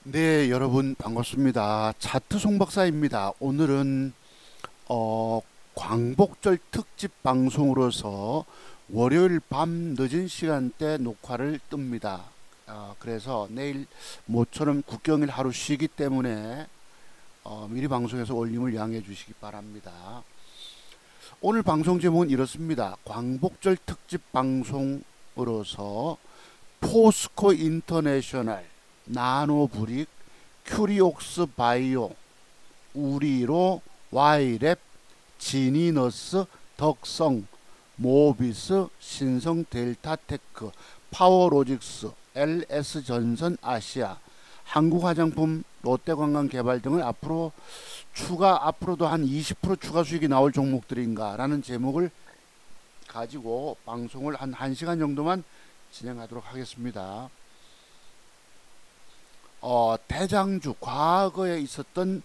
네, 여러분 반갑습니다. 차트 송 박사입니다. 오늘은 어, 광복절 특집 방송으로서 월요일 밤 늦은 시간대 녹화를 뜹니다. 그래서 내일 모처럼 국경일 하루 쉬기 때문에 미리 방송에서 올림을 양해해 주시기 바랍니다. 오늘 방송 제목은 이렇습니다. 광복절 특집 방송으로서 포스코 인터내셔널, 나노브릭, 큐리옥스 바이오, 우리로, 와이랩, 지니너스, 덕성, 모비스, 신성델타테크, 파워로직스, LS전선 아시아, 한국화장품, 롯데관광개발 등을 앞으로도 한 20% 추가 수익이 나올 종목들인가 라는 제목을 가지고 방송을 한 1시간 정도만 진행하도록 하겠습니다. 대장주, 과거에 있었던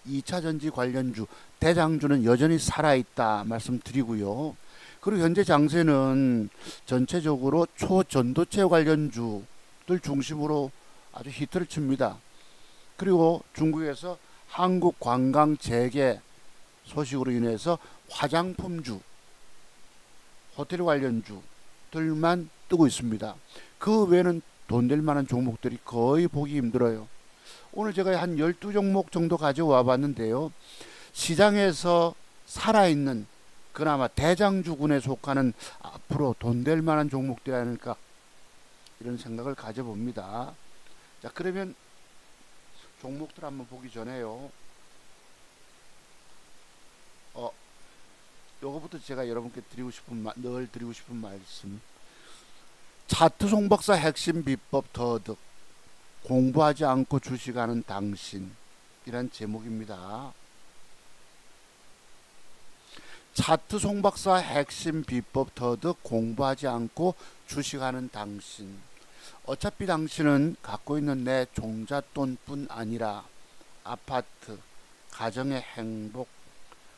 2차전지 관련주, 대장주는 여전히 살아있다 말씀드리고요. 그리고 현재 장세는 전체적으로 초전도체 관련주들 중심으로 아주 히트를 칩니다. 그리고 중국에서 한국 관광 재개 소식으로 인해서 화장품주, 호텔 관련주들만 뜨고 있습니다. 그 외에는 돈 될 만한 종목들이 거의 보기 힘들어요. 오늘 제가 한 12종목 정도 가져와 봤는데요. 시장에서 살아있는 그나마 대장주군에 속하는 앞으로 돈 될 만한 종목들이 아닐까 이런 생각을 가져봅니다. 자, 그러면 종목들 한번 보기 전에요. 요거부터 제가 여러분께 늘 드리고 싶은 말씀. 차트 송박사 핵심 비법 더득, 공부하지 않고 주식하는 당신, 이란 제목입니다. 차트 송박사 핵심 비법 더득, 공부하지 않고 주식하는 당신. 어차피 당신은 갖고 있는 내 종잣돈뿐 아니라 아파트, 가정의 행복,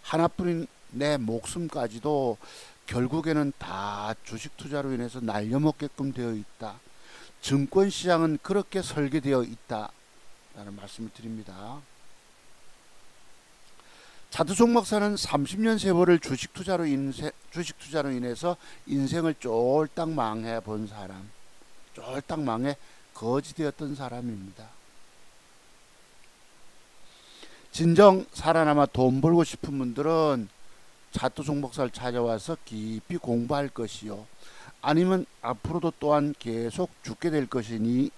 하나뿐인 내 목숨까지도 결국에는 다 주식 투자로 인해서 날려먹게끔 되어 있다. 증권시장은 그렇게 설계되어 있다 라는 말씀을 드립니다. 차트 송박사는 30년 세월을 주식 투자로 인해서 인생을 쫄딱 망해 본 사람, 쫄딱 망해 거지 되었던 사람입니다. 진정 살아남아 돈 벌고 싶은 분들은 차트 송박사를 찾아와서 깊이 공부할 것이요, 아니면 앞으로도 또한 계속 죽게 될 것이니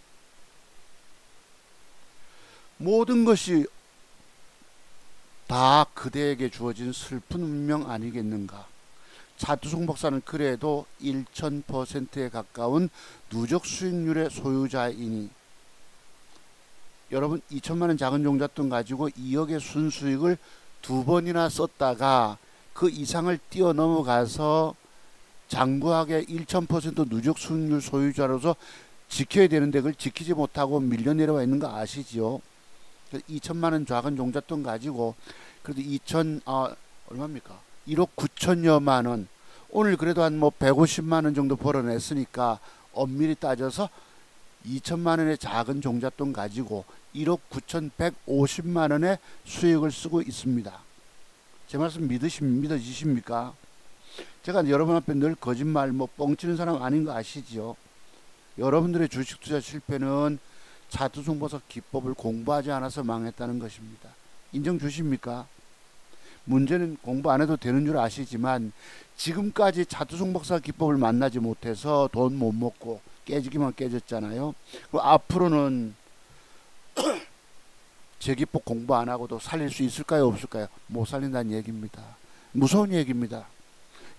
모든 것이 다 그대에게 주어진 슬픈 운명 아니겠는가. 차트 송박사는 그래도 1000%에 가까운 누적 수익률의 소유자이니 여러분 2천만원 작은 종잣돈 가지고 2억의 순수익을 2번이나 썼다가 그 이상을 뛰어넘어가서 장구하게 1000% 누적 수익률 소유자로서 지켜야 되는데 그걸 지키지 못하고 밀려 내려와 있는 거 아시지요? 2천만원 작은 종잣돈 가지고 그래도 얼마입니까? 1억 9천여만원, 오늘 그래도 한 150만원 정도 벌어냈으니까 엄밀히 따져서 2천만원의 작은 종잣돈 가지고 1억 9,150만원의 수익을 쓰고 있습니다. 제 말씀 믿어지십니까? 제가 여러분 앞에 늘 거짓말 뻥치는 사람 아닌 거 아시죠? 여러분들의 주식 투자 실패는 차트 송박사 기법을 공부하지 않아서 망했다는 것입니다. 인정 주십니까? 문제는 공부 안 해도 되는 줄 아시지만 지금까지 차트 송박사 기법을 만나지 못해서 돈 못 먹고 깨지기만 깨졌잖아요. 그럼 앞으로는 제 기법 공부 안 하고도 살릴 수 있을까요, 없을까요? 못 살린다는 얘기입니다. 무서운 얘기입니다.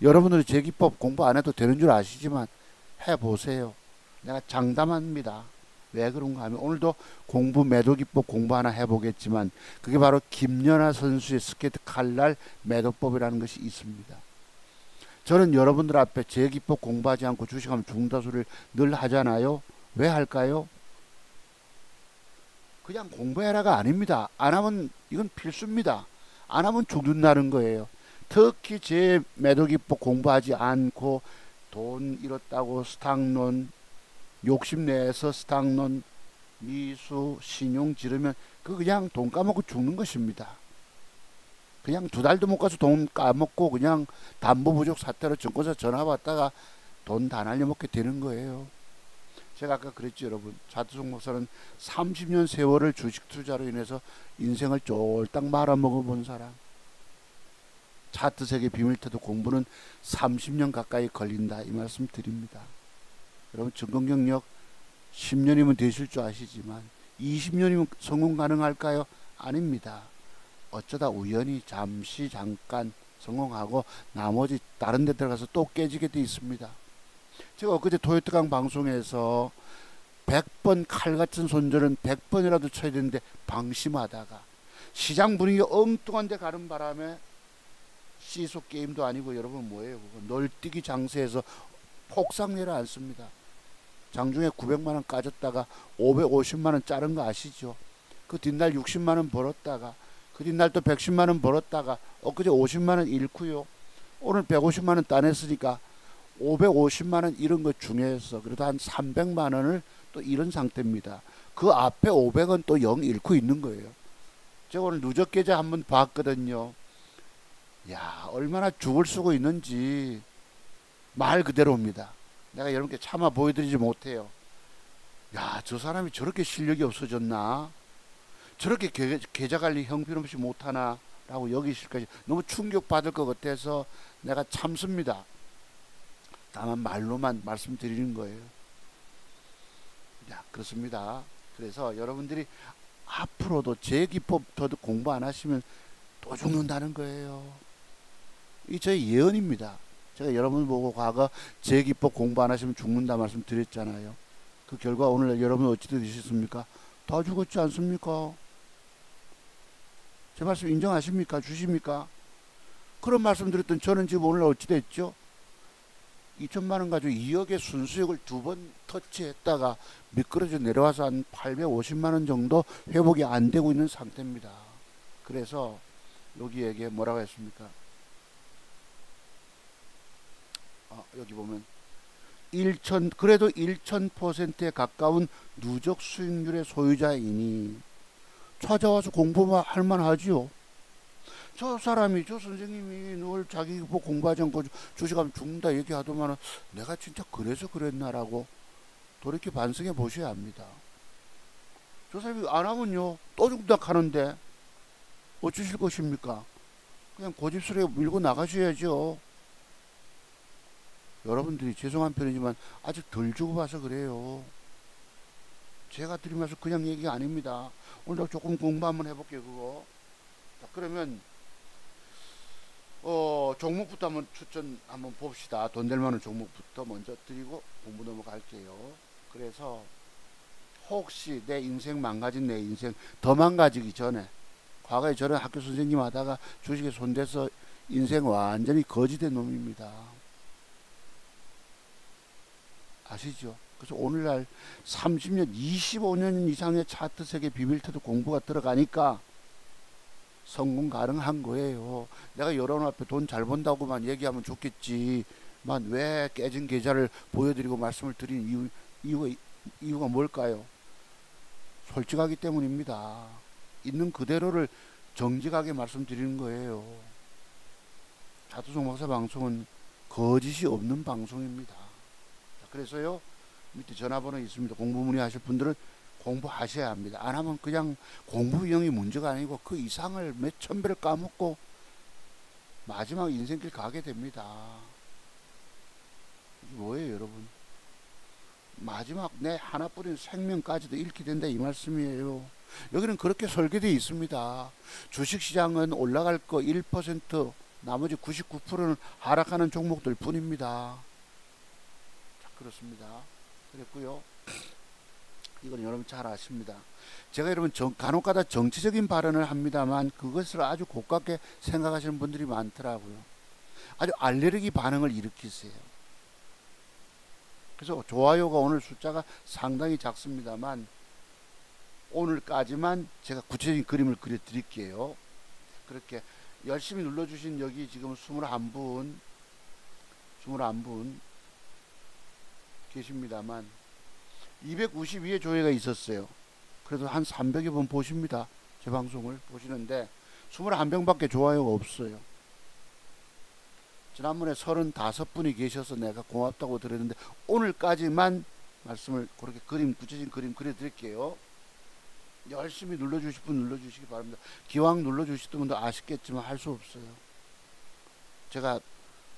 여러분들이 제 기법 공부 안 해도 되는 줄 아시지만 해보세요. 내가 장담합니다. 왜 그런가 하면 오늘도 매도 기법 공부 하나 해보겠지만 그게 바로 김연아 선수의 스케이트 칼날 매도법이라는 것이 있습니다. 저는 여러분들 앞에 제 기법 공부하지 않고 주식하면 죽는다 소리를 늘 하잖아요. 왜 할까요? 그냥 공부해라가 아닙니다. 안 하면 이건 필수입니다. 안 하면 죽는다는 거예요. 특히 제 매도 기법 공부하지 않고 돈 잃었다고 스탁론, 욕심내서 스탁론, 미수, 신용 지르면 그 그냥 돈 까먹고 죽는 것입니다. 그냥 두 달도 못 가서 돈 까먹고 그냥 담보 부족 사태로 증권사 전화 받다가 돈 다 날려먹게 되는 거예요. 제가 아까 그랬죠, 여러분. 차트송 목사는 30년 세월을 주식 투자로 인해서 인생을 쫄딱 말아먹어 본 사람. 차트 세계 비밀테도 공부는 30년 가까이 걸린다, 이 말씀 드립니다. 여러분, 증권 경력 10년이면 되실 줄 아시지만 20년이면 성공 가능할까요? 아닙니다. 어쩌다 우연히 잠깐 성공하고 나머지 다른 데 들어가서 또 깨지게 돼 있습니다. 제가 엊그제 토요트강 방송에서 100번 칼같은 손절은 100번이라도 쳐야 되는데 방심하다가 시장 분위기 엉뚱한 데 가는 바람에 시속 게임도 아니고 여러분 뭐예요? 그거 널뛰기 장세에서 폭삭 내려앉습니다. 장중에 900만원 까졌다가 550만원 자른 거 아시죠? 그 뒷날 60만원 벌었다가 그 뒷날 또 110만원 벌었다가 엊그제 50만원 잃고요. 오늘 150만원 따냈으니까 550만원 잃은 것 중에서 그래도 한 300만원을 또 잃은 상태입니다. 그 앞에 500원 또 영 잃고 있는 거예요. 제가 오늘 누적 계좌 한번 봤거든요. 야, 얼마나 죽을 쓰고 있는지 말 그대로입니다. 내가 여러분께 차마 보여드리지 못해요. 야, 저 사람이 저렇게 실력이 없어졌나? 저렇게 계좌 관리 형편없이 못하나? 라고 여기실까지 너무 충격받을 것 같아서 내가 참습니다. 다만 말로만 말씀드리는 거예요. 야, 그렇습니다. 그래서 여러분들이 앞으로도 제 기법 더 공부 안 하시면 또 죽는다는 거예요. 이 저의 예언입니다. 제가 여러분 보고 과거 제 기법 공부 안 하시면 죽는다 말씀 드렸잖아요. 그 결과 오늘 여러분 어찌 되셨습니까? 다 죽었지 않습니까? 제 말씀 인정하십니까? 주십니까? 그런 말씀 드렸던 저는 지금 오늘 어찌 됐죠? 2천만원 가지고 2억의 순수익을 두 번 터치했다가 미끄러져 내려와서 한 850만원 정도 회복이 안 되고 있는 상태입니다. 그래서 여기에게 뭐라고 했습니까? 여기 보면 그래도 1000%에 가까운 누적 수익률의 소유자이니 찾아와서 공부만 할 만하지요. 저 사람이, 저 선생님이 늘 자기 뭐 공부하지 않고 주식하면 죽는다 얘기하더만 내가 진짜 그래서 그랬나라고 돌이켜 반성해 보셔야 합니다. 저 사람이 안 하면요 또 죽는다 하는데 어쩌실 것입니까? 그냥 고집스레 밀고 나가셔야죠. 여러분들이 죄송한 편이지만 아직 덜 죽어봐서 그래요. 제가 드리면서 그냥 얘기가 아닙니다. 오늘 조금 공부 한번 해볼게요. 그거. 자, 그러면 종목부터 한번 추천 한번 봅시다. 돈 될 만한 종목부터 먼저 드리고 공부 넘어갈게요. 그래서 혹시 내 인생 망가진 내 인생 더 망가지기 전에 과거에 저는 학교 선생님 하다가 주식에 손대서 인생 완전히 거지된 놈입니다. 아시죠? 그래서 오늘날 30년, 25년 이상의 차트 세계 비밀테도 공부가 들어가니까 성공 가능한 거예요. 내가 여러분 앞에 돈 잘 번다고만 얘기하면 좋겠지만 왜 깨진 계좌를 보여드리고 말씀을 드린 이유가 뭘까요? 솔직하기 때문입니다. 있는 그대로를 정직하게 말씀드리는 거예요. 차트송 목사 방송은 거짓이 없는 방송입니다. 그래서요 밑에 전화번호 있습니다. 공부 문의하실 분들은 공부하셔야 합니다. 안 하면 그냥 공부 유형이 문제가 아니고 그 이상을 몇 천 배를 까먹고 마지막 인생길 가게 됩니다. 이게 뭐예요 여러분? 마지막 내 하나뿐인 생명까지도 잃게 된다 이 말씀이에요. 여기는 그렇게 설계되어 있습니다. 주식시장은 올라갈 거 1%, 나머지 99%는 하락하는 종목들 뿐입니다. 그렇습니다. 그랬고요. 이건 여러분 잘 아십니다. 제가 여러분 간혹가다 정치적인 발언을 합니다만 그것을 아주 고깝게 생각하시는 분들이 많더라고요. 아주 알레르기 반응을 일으키세요. 그래서 좋아요가 오늘 숫자가 상당히 작습니다만 오늘까지만 제가 구체적인 그림을 그려 드릴게요. 그렇게 열심히 눌러주신 여기 지금 21분 계십니다만 292의 조회가 있었어요. 그래도 한 300여 번 보십니다. 제 방송을 보시는데 21명밖에 좋아요가 없어요. 지난번에 35분이 계셔서 내가 고맙다고 드렸는데 오늘까지만 말씀을 그렇게 구체적인 그림 그려드릴게요. 열심히 눌러주실 분 눌러주시기 바랍니다. 기왕 눌러주시던 분도 아쉽겠지만 할 수 없어요. 제가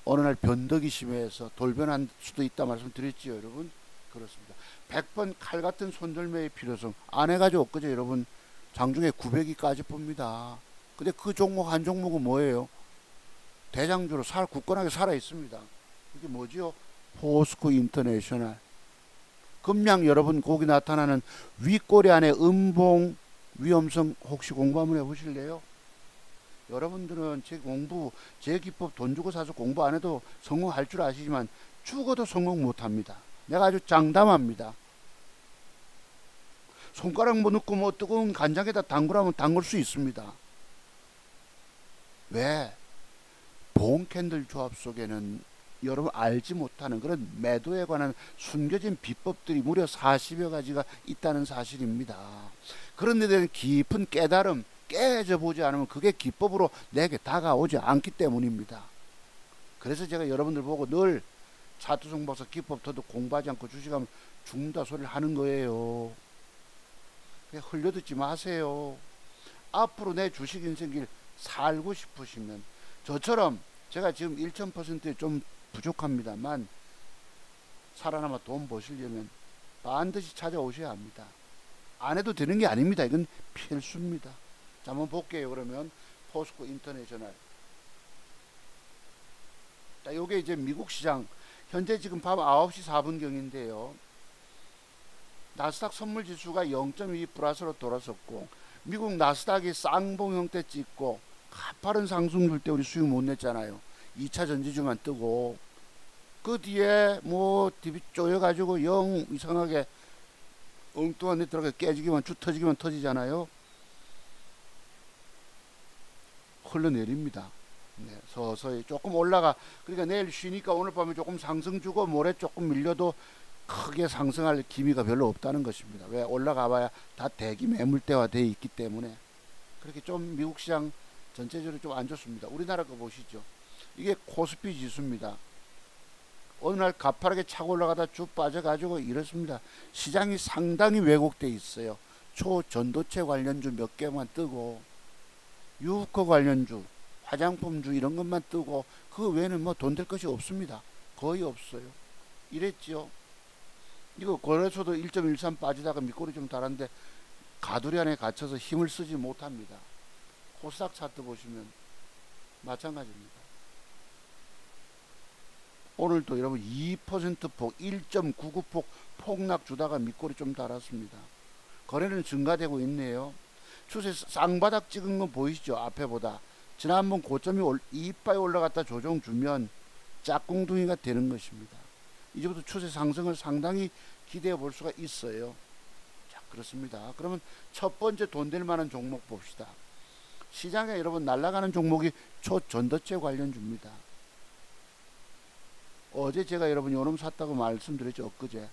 어느 날 변덕이 심해서 돌변할 수도 있다 말씀드렸지요, 여러분. 그렇습니다. 100번 칼같은 손절매의 필요성 안 해가지고 엊그제 여러분 장중에 900위까지 봅니다. 근데 그 종목 한 종목은 뭐예요? 대장주로 굳건하게 살아 있습니다. 이게 뭐지요? 포스코 인터내셔널. 금량 여러분 거기 나타나는 윗꼬리 안에 음봉 위험성 혹시 공부 한번 해보실래요? 여러분들은 제 기법 돈 주고 사서 공부 안 해도 성공할 줄 아시지만 죽어도 성공 못합니다. 내가 아주 장담합니다. 손가락 뭐 넣고 뭐 뜨거운 간장에다 담그라면 담글 수 있습니다. 왜? 보험 캔들 조합 속에는 여러분 알지 못하는 그런 매도에 관한 숨겨진 비법들이 무려 40여 가지가 있다는 사실입니다. 그런 데 대한 깊은 깨달음 깨져보지 않으면 그게 기법으로 내게 다가오지 않기 때문입니다. 그래서 제가 여러분들 보고 늘 차투성 박사 기법 터도 공부하지 않고 주식하면 죽는다 소리를 하는 거예요. 그냥 흘려듣지 마세요. 앞으로 내 주식 인생길 살고 싶으시면 저처럼 제가 지금 1000%에 좀 부족합니다만 살아남아 돈 버시려면 반드시 찾아오셔야 합니다. 안 해도 되는 게 아닙니다. 이건 필수입니다. 자, 한번 볼게요. 그러면 포스코 인터내셔널. 자, 요게 이제 미국 시장 현재 지금 밤 9시 4분경인데요. 나스닥 선물 지수가 0.2 플러스로 돌아섰고 미국 나스닥이 쌍봉 형태 찍고 가파른 상승률 때 우리 수익 못 냈잖아요. 2차 전지주만 뜨고 그 뒤에 뭐 DB 쪼여가지고 영 이상하게 엉뚱한 데 들어가 깨지기만 터지기만 터지잖아요. 흘러내립니다. 네, 서서히 조금 올라가. 그러니까 내일 쉬니까 오늘 밤에 조금 상승 주고 모레 조금 밀려도 크게 상승할 기미가 별로 없다는 것입니다. 왜? 올라가 봐야 다 대기 매물대화 되어 있기 때문에. 그렇게 좀 미국 시장 전체적으로 좀 안 좋습니다. 우리나라 거 보시죠. 이게 코스피 지수입니다. 어느 날 가파르게 차고 올라가다 쭉 빠져가지고 이렇습니다. 시장이 상당히 왜곡돼 있어요. 초전도체 관련주 몇 개만 뜨고 유효커 관련주 화장품주 이런 것만 뜨고 그 외에는 뭐 돈 될 것이 없습니다. 거의 없어요. 이랬죠. 이거 거래소도 1.13 빠지다가 밑꼬리 좀 달았는데 가두리 안에 갇혀서 힘을 쓰지 못합니다. 코스닥 차트 보시면 마찬가지입니다. 오늘도 여러분 2%폭 1.99폭 폭락 주다가 밑꼬리 좀 달았습니다. 거래는 증가되고 있네요. 추세 쌍바닥 찍은 거 보이시죠? 앞에보다 지난번 고점이 이빠이 올라갔다 조정 주면 짝꿍둥이가 되는 것입니다. 이제부터 추세 상승을 상당히 기대해 볼 수가 있어요. 자, 그렇습니다. 그러면 첫 번째 돈 될 만한 종목 봅시다. 시장에 여러분 날아가는 종목이 초전도체 관련주입니다. 어제 제가 여러분 요놈 샀다고 말씀드렸죠. 엊그제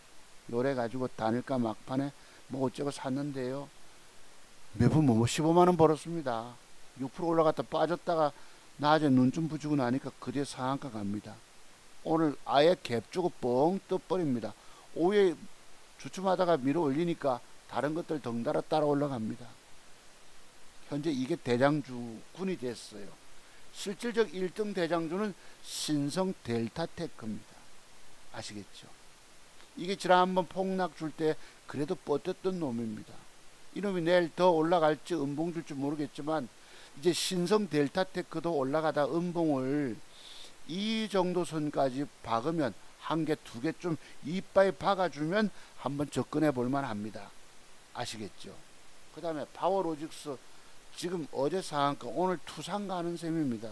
요래 가지고 단일가 막판에 뭐 어쩌고 샀는데요. 매번 뭐 15만원 벌었습니다. 6% 올라갔다 빠졌다가 낮에 눈 좀 부주고 나니까 그제 상한가 갑니다. 오늘 아예 갭 주고 뻥 떠버립니다. 오후에 주춤하다가 밀어 올리니까 다른 것들 덩달아 따라 올라갑니다. 현재 이게 대장주군이 됐어요. 실질적 1등 대장주는 신성 델타테크입니다. 아시겠죠? 이게 지난번 폭락 줄 때 그래도 뻗었던 놈입니다. 이놈이 내일 더 올라갈지 음봉 줄지 모르겠지만 이제 신성 델타테크도 올라가다 음봉을 이 정도 선까지 박으면 한 개, 두 개쯤 이빨 박아주면 한번 접근해 볼만 합니다. 아시겠죠? 그 다음에 파워로직스 지금 어제 상한가 오늘 투상 가는 셈입니다.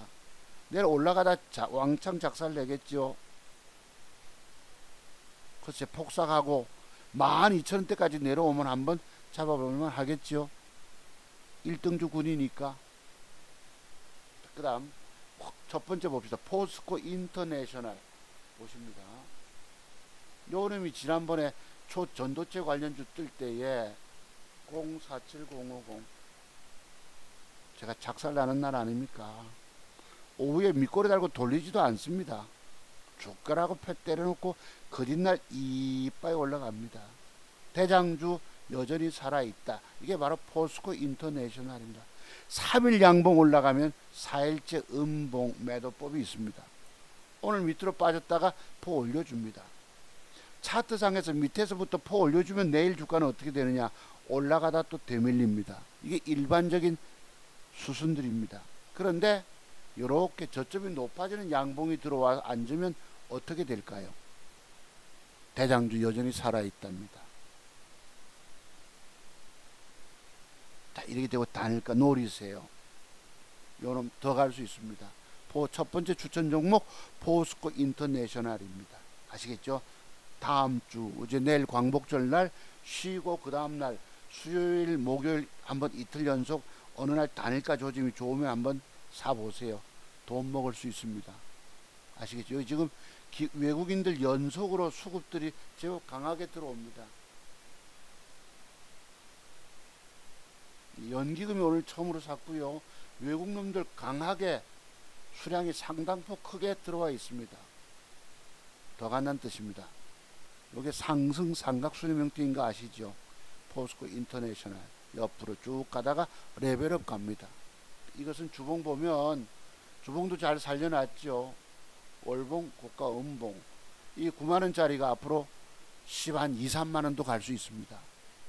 내일 올라가다 왕창 작살 내겠죠. 글쎄 폭삭하고 12,000원대까지 내려오면 한번 잡아보면 하겠죠. 1등주 군이니까. 그 다음 첫 번째 봅시다. 포스코 인터내셔널 보십니다. 요 놈이 지난번에 초전도체 관련주 뜰 때에 047050. 제가 작살나는 날 아닙니까? 오후에 밑꼬리 달고 돌리지도 않습니다. 주가라고 펴 때려놓고 거짓날 이빠이 올라갑니다. 대장주 여전히 살아있다. 이게 바로 포스코 인터내셔널입니다. 3일 양봉 올라가면 4일째 음봉 매도법이 있습니다. 오늘 밑으로 빠졌다가 포 올려줍니다. 차트상에서 밑에서부터 포 올려주면 내일 주가는 어떻게 되느냐? 올라가다 또 되밀립니다. 이게 일반적인 수순들입니다. 그런데 이렇게 저점이 높아지는 양봉이 들어와 앉으면 어떻게 될까요? 대장주 여전히 살아있답니다. 자, 이렇게 되고 단일가 노리세요. 요놈 더 갈 수 있습니다. 첫 번째 추천 종목 포스코 인터내셔널입니다. 아시겠죠? 다음 주 이제 내일 광복절 날 쉬고 그 다음 날 수요일 목요일 한번 이틀 연속 어느 날 단일가 조짐이 좋으면 한번 사보세요. 돈 먹을 수 있습니다. 아시겠죠? 지금 외국인들 연속으로 수급들이 제법 강하게 들어옵니다. 연기금이 오늘 처음으로 샀고요. 외국 놈들 강하게 수량이 상당폭 크게 들어와 있습니다. 더 간다는 뜻입니다. 이게 상승 삼각순위 명칭인 거 아시죠? 포스코 인터내셔널 옆으로 쭉 가다가 레벨업 갑니다. 이것은 주봉 보면 주봉도 잘 살려놨죠. 월봉, 고가, 음봉. 이 9만원짜리가 앞으로 10한 2, 3만원도 갈 수 있습니다.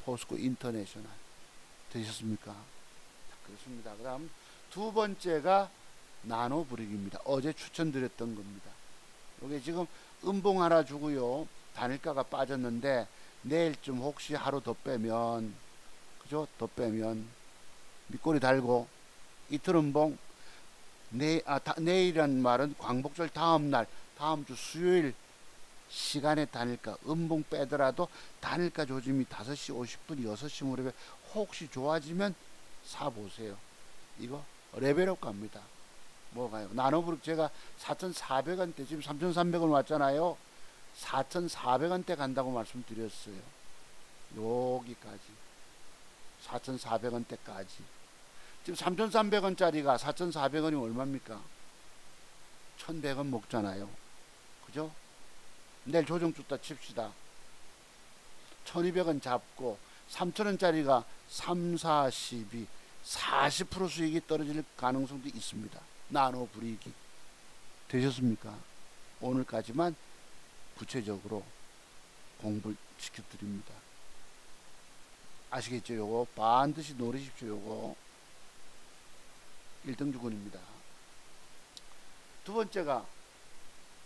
포스코 인터내셔널. 되셨습니까? 그렇습니다. 그 다음 두 번째가 나노브릭입니다. 어제 추천드렸던 겁니다. 이게 지금 음봉 하나 주고요. 단일가가 빠졌는데 내일쯤 혹시 하루 더 빼면, 그죠? 더 빼면 밑꼬리 달고 이틀 음봉. 내일이란 말은 광복절 다음날, 다음 주 수요일 시간에 단일가 음봉 빼더라도 단일가 조짐이 5시 50분 6시 무렵에 혹시 좋아지면 사보세요. 이거 레벨업 갑니다. 뭐가요? 나노브릭 제가 4,400원대 지금 3,300원 왔잖아요. 4,400원대 간다고 말씀드렸어요. 여기까지 4,400원대까지. 지금 3,300원짜리가 4,400원이 얼마입니까? 1,100원 먹잖아요. 그죠? 내일 조정 줬다 칩시다. 1,200원 잡고 3,000원짜리가 3, 4, 12 40% 수익이 떨어질 가능성도 있습니다. 나노브릭이. 되셨습니까? 오늘까지만 구체적으로 공부를 시켜드립니다. 아시겠죠? 요거 반드시 노리십시오. 요거 1등 주군입니다. 두 번째가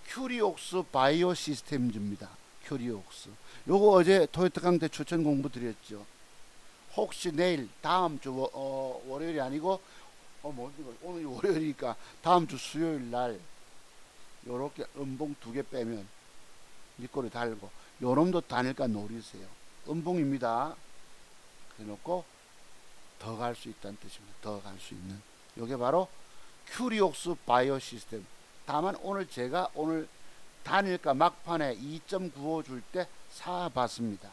큐리옥스 바이오 시스템즈입니다. 큐리옥스. 요거 어제 토요타 강대 추천 공부 드렸죠. 혹시 내일 다음 주 월요일이 아니고 오늘 월요일이니까 다음 주 수요일 날 요렇게 음봉 2개 빼면 밑꼬리 달고 요놈도 단일가 노리세요. 음봉입니다. 그래놓고 더 갈 수 있다는 뜻입니다. 더 갈 수 있는. 요게 바로 큐리옥스 바이오 시스템. 다만 오늘 제가 오늘 단일가 막판에 2.95 줄 때 사봤습니다.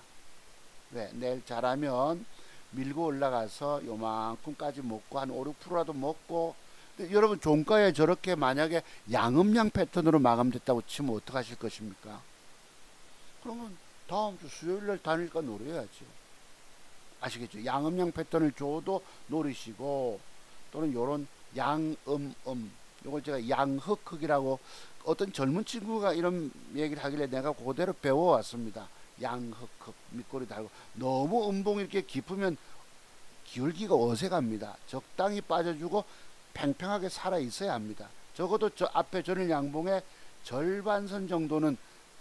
왜? 내일 잘하면 밀고 올라가서 요만큼까지 먹고 한 5, 6%라도 먹고. 근데 여러분 종가에 저렇게 만약에 양음양 패턴으로 마감됐다고 치면 어떡하실 것입니까? 그러면 다음 주 수요일날 단일가 노려야죠. 아시겠죠? 양음양 패턴을 줘도 노리시고, 또는 요런 양음음, 요걸 제가 양흑흑이라고, 어떤 젊은 친구가 이런 얘기를 하길래 내가 그대로 배워왔습니다. 양흑흑, 밑꼬리 달고. 너무 음봉이 이렇게 깊으면 기울기가 어색합니다. 적당히 빠져주고 팽팽하게 살아 있어야 합니다. 적어도 저 앞에 전일 양봉의 절반선 정도는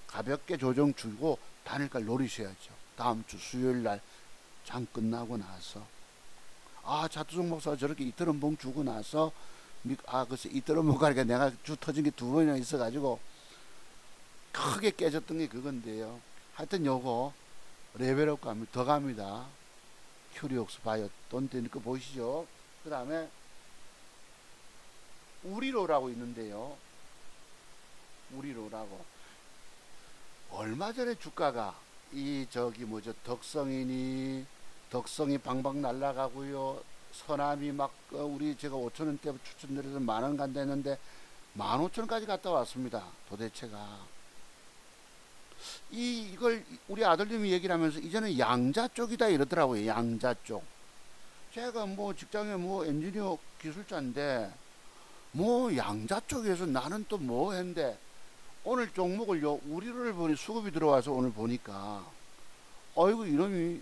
가볍게 조정 주고 단일가를 노리셔야죠. 다음 주 수요일 날 장 끝나고 나서. 차트종 목사가 저렇게 이틀 음봉 주고 나서 글쎄 이틀 음봉 가니까 내가 주 터진 게 2번이나 있어가지고 크게 깨졌던 게 그건데요. 하여튼 요거 레벨업 갑니다. 더 갑니다. 큐리옥스 바이오 돈 되는 거 보이시죠? 그 다음에 우리로라고 있는데요. 우리로라고 얼마 전에 주가가 덕성이니 덕성이 방방 날아가고요. 서남이 막 우리 제가 5,000원대 추천드려서 10,000원 간다 했는데 15,000원까지 갔다 왔습니다. 도대체가 이걸 우리 아들님이 얘기를 하면서 이제는 양자 쪽이다 이러더라고요. 양자 쪽. 제가 뭐 직장에 뭐 엔지니어 기술자인데 뭐 양자 쪽에서 나는 또 뭐 했는데 오늘 종목을요 우리를 보니 수급이 들어와서 오늘 보니까 어이구 이놈이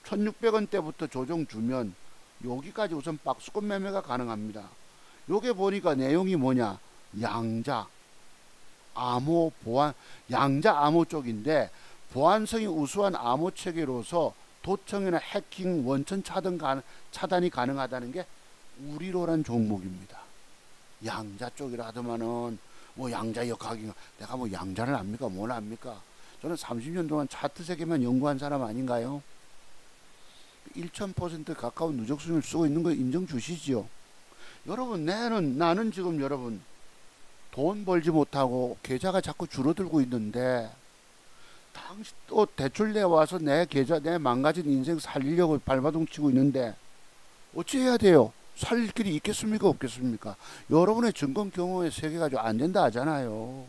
1600원대부터 조정 주면 여기까지 우선 박스권 매매가 가능합니다. 요게 보니까 내용이 뭐냐, 양자 암호 보안, 양자 암호 쪽인데 보안성이 우수한 암호 체계로서 도청이나 해킹 원천 차단이 가능하다는 게 우리로란 종목입니다. 양자 쪽이라 하더만은 뭐 양자 역학이 내가 뭐 양자를 압니까 뭘 압니까? 저는 30년 동안 차트 세계만 연구한 사람 아닌가요? 1000% 가까운 누적 수익을 쓰고 있는 거 인정 주시지요. 여러분 나는 지금 여러분 돈 벌지 못하고 계좌가 자꾸 줄어들고 있는데 당신 또 대출 내와서 내 계좌 내 망가진 인생 살리려고 발버둥 치고 있는데 어찌해야 돼요? 살릴 길이 있겠습니까 없겠습니까? 여러분의 증권 경험의 세계가 좀 안 된다 하잖아요.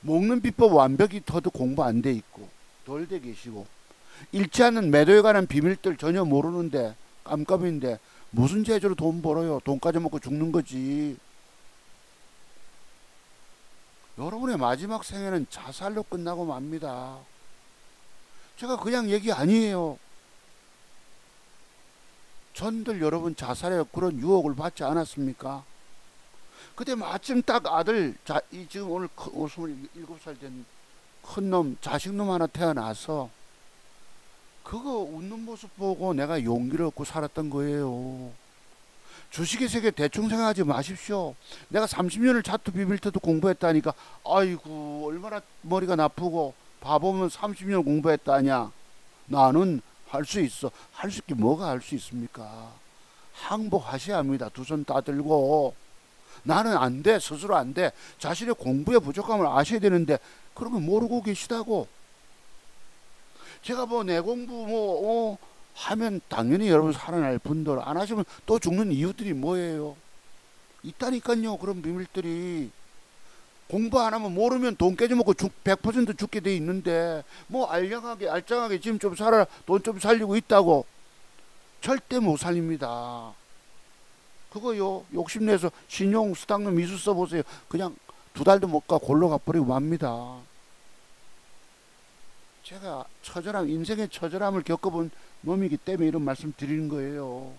먹는 비법 완벽히 터도 공부 안 돼 있고 덜 돼 계시고 잃지 않는 매도에 관한 비밀들 전혀 모르는데 깜깜인데 무슨 재주로 돈 벌어요? 돈까지 먹고 죽는 거지. 여러분의 마지막 생애는 자살로 끝나고 맙니다. 제가 그냥 얘기 아니에요. 전들 여러분 자살에 그런 유혹을 받지 않았습니까? 그때 마침 딱 아들 지금 오늘 27살 된 큰 놈 자식놈 하나 태어나서 그거 웃는 모습 보고 내가 용기를 얻고 살았던 거예요. 주식의 세계 대충 생각하지 마십시오. 내가 30년을 차트 비밀트도 공부했다니까 아이고 얼마나 머리가 나쁘고 바보면 30년 공부했다냐. 나는 할 수 있어. 할 수 있게 뭐가 할 수 있습니까? 항복하셔야 합니다. 두 손 다 들고 나는 안 돼. 스스로 안 돼. 자신의 공부의 부족함을 아셔야 되는데 그러면 모르고 계시다고. 제가 뭐 내 공부 하면 당연히 여러분 살아날 분들 안 하시면 또 죽는 이유들이 뭐예요? 있다니까요. 그런 비밀들이. 공부 안 하면 모르면 돈 깨져먹고 100% 죽게 돼 있는데 뭐 알짱하게 지금 좀 살아 돈 좀 살리고 있다고 절대 못 살립니다. 그거요 욕심내서 신용 수당료 미수 써보세요. 그냥 2달도 못 가 골로 가버리고 맙니다. 제가 처절함 인생의 처절함을 겪어본 놈이기 때문에 이런 말씀 드리는 거예요.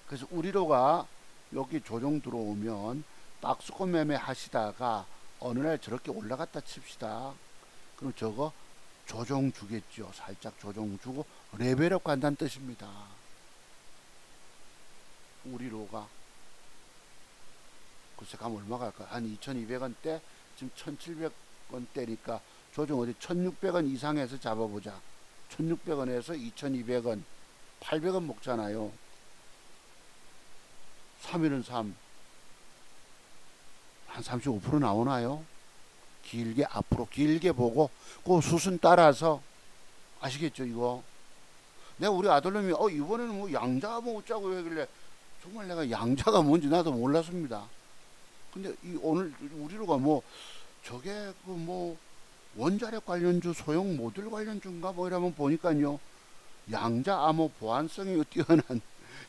그래서 우리로가 여기 조정 들어오면 박스권 매매 하시다가 어느 날 저렇게 올라갔다 칩시다. 그럼 저거 조정 주겠죠. 살짝 조정 주고 레벨업 간다는 뜻입니다. 우리로가 글쎄 가면 얼마 갈까? 한 2200원대 지금 1700원대니까 조정 어디 1600원 이상에서 잡아보자. 1600원에서 2200원 800원 먹잖아요. 3일은 3. 한 35% 나오나요? 길게 앞으로 길게 보고 그 수순 따라서 아시겠죠 이거? 내가 우리 아들놈이 이번에는 뭐 양자 뭐 어쩌고 하길래 정말 내가 양자가 뭔지 나도 몰랐습니다. 근데 오늘 우리로가 뭐 저게 그 뭐 원자력 관련주 소형 모듈 관련주인가 뭐 이러면 보니까요 양자 암호 보안성이 뛰어난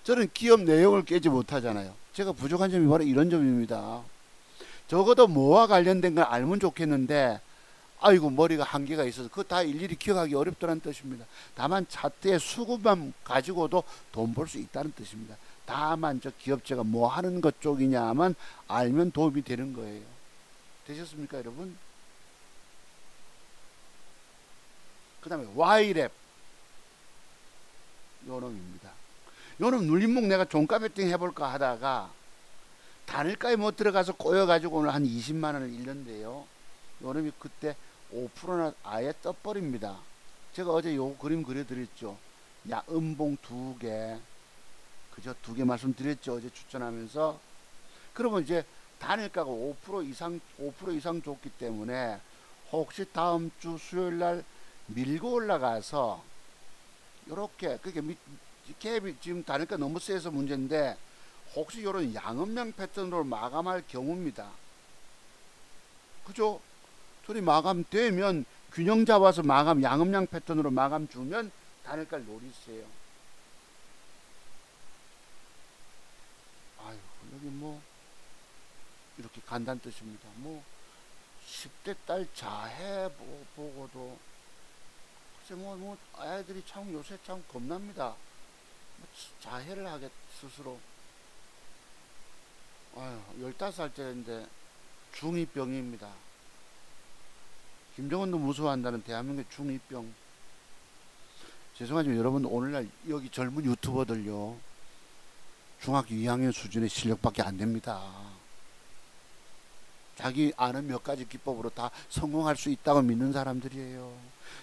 저는 기업 내용을 깨지 못하잖아요. 제가 부족한 점이 바로 이런 점입니다. 적어도 뭐와 관련된 걸 알면 좋겠는데 아이고 머리가 한계가 있어서 그거 다 일일이 기억하기 어렵다는 뜻입니다. 다만 차트의 수급만 가지고도 돈 벌 수 있다는 뜻입니다. 다만 저 기업체가 뭐 하는 것 쪽이냐만 알면 도움이 되는 거예요. 되셨습니까 여러분? 그 다음에 Y랩 요놈입니다. 요놈 눌림목 내가 종가 배팅 해볼까 하다가 단일가에 못 들어가서 꼬여가지고 오늘 한 20만원을 잃는데요. 요놈이 그때 5%나 아예 떠버립니다. 제가 어제 요 그림 그려드렸죠. 야 음봉 2개 그저 2개 말씀드렸죠. 어제 추천하면서. 그러면 이제 단일가가 5% 이상 줬기 때문에 혹시 다음 주 수요일 날 밀고 올라가서 요렇게 그게 갭이 지금 다니까 너무 세서 문제인데 혹시 요런 양음양 패턴으로 마감할 경우입니다. 그죠? 소리 마감되면 균형 잡아서 마감 양음양 패턴으로 마감 주면 단일가를 노리세요. 아유 여기 뭐 이렇게 간단 뜻입니다. 뭐 10대 딸 자해 보고도 글쎄 뭐 아이들이 참 요새 참 겁납니다. 뭐 자해를 하겠 스스로. 아유 15살짜리인데 중2병입니다. 김정은도 무서워한다는 대한민국의 중2병. 죄송하지만 여러분 오늘날 여기 젊은 유튜버들요 중학교 2학년 수준의 실력밖에 안 됩니다. 자기 아는 몇 가지 기법으로 다 성공할 수 있다고 믿는 사람들이에요.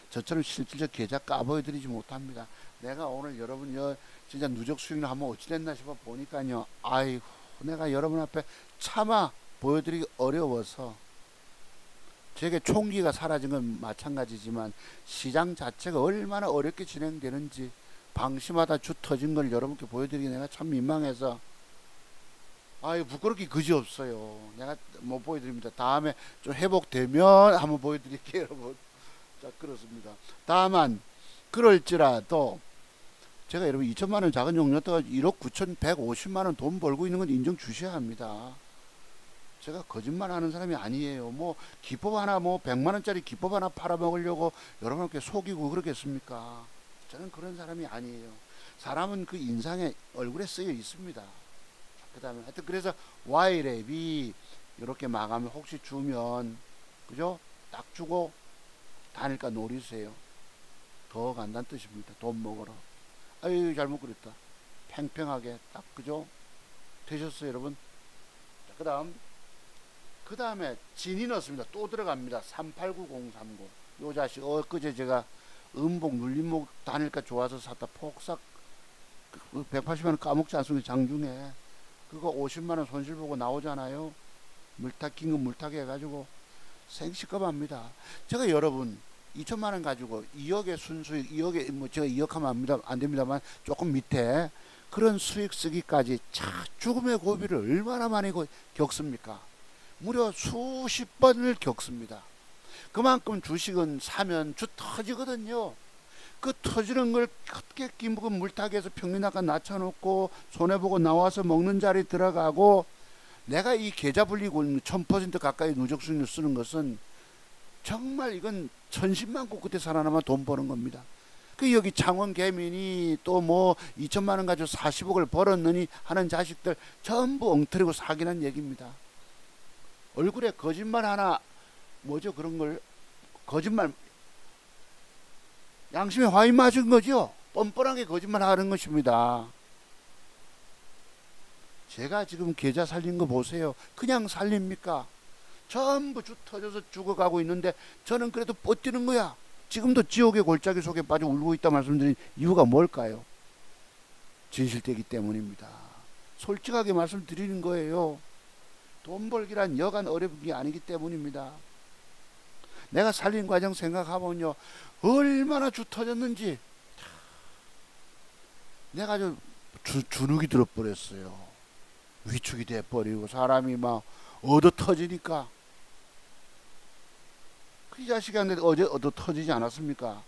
저처럼 실질적 계좌 까보여드리지 못합니다. 내가 오늘 여러분 진짜 누적 수익률 한번 어찌 됐나 싶어 보니까요. 아이고 내가 여러분 앞에 차마 보여드리기 어려워서 제게 총기가 사라진 건 마찬가지지만 시장 자체가 얼마나 어렵게 진행되는지 방심하다 주 터진 걸 여러분께 보여드리기 내가 참 민망해서 아유 부끄럽기 그지없어요. 내가 못 보여드립니다. 다음에 좀 회복되면 한번 보여드릴게요 여러분. 자 그렇습니다. 다만 그럴지라도 제가 여러분 2천만원 작은 용료다가 1억 9,150만원 돈 벌고 있는 건 인정 주셔야 합니다. 제가 거짓말 하는 사람이 아니에요. 뭐 기법 하나 뭐 100만원짜리 기법 하나 팔아먹으려고 여러분께 속이고 그러겠습니까? 저는 그런 사람이 아니에요. 사람은 그 인상에 얼굴에 쓰여 있습니다. 그 다음에 하여튼 그래서 Y랩이 이렇게 마감을 혹시 주면 그죠? 딱 주고 단일가 노리세요. 더 간다는 뜻입니다. 돈 먹으러. 아유 잘못 그랬다. 팽팽하게 딱 그죠? 되셨어요 여러분? 그 다음에 진이 넣습니다. 또 들어갑니다. 389030. 요 자식 엊그제 제가 음복 눌림목 단일가 좋아서 샀다 폭삭 180만원 까먹지 않습니까? 장중에 그거 50만원 손실보고 나오잖아요. 물타기 긴급 물타기 해가지고 생시급합니다. 제가 여러분 2천만원 가지고 2억의 순수익 2억의 뭐 제가 2억 하면 안 됩니다만 조금 밑에 그런 수익 쓰기까지 죽음의 고비를 얼마나 많이 겪습니까? 무려 수십 번을 겪습니다. 그만큼 주식은 사면 주 터지거든요. 그 터지는 걸 크게 김부근 물타기해서 평균아까 낮춰놓고 손해보고 나와서 먹는 자리 들어가고 내가 이 계좌 불리고 1000% 가까이 누적 수익률 쓰는 것은 정말 이건 천신만고 그때 살아남아 돈 버는 겁니다. 그 여기 창원 개민이 또 뭐 2천만원 가지고 40억을 벌었느니 하는 자식들 전부 엉터리고 사기란 얘기입니다. 얼굴에 거짓말 하나 뭐죠 그런 걸 거짓말 양심에 화이 맞은 거죠. 뻔뻔하게 거짓말 하는 것입니다. 제가 지금 계좌 살린 거 보세요. 그냥 살립니까? 전부 주 터져서 죽어가고 있는데 저는 그래도 버티는 거야. 지금도 지옥의 골짜기 속에 빠져 울고 있다 말씀드린 이유가 뭘까요? 진실되기 때문입니다. 솔직하게 말씀드리는 거예요. 돈 벌기란 여간 어려운 게 아니기 때문입니다. 내가 살린 과정 생각하면요 얼마나 주 터졌는지 내가 좀 주눅이 들어버렸어요. 위축이 돼버리고 사람이 막 얻어 터지니까 그 자식한테 어제 얻어 터지지 않았습니까?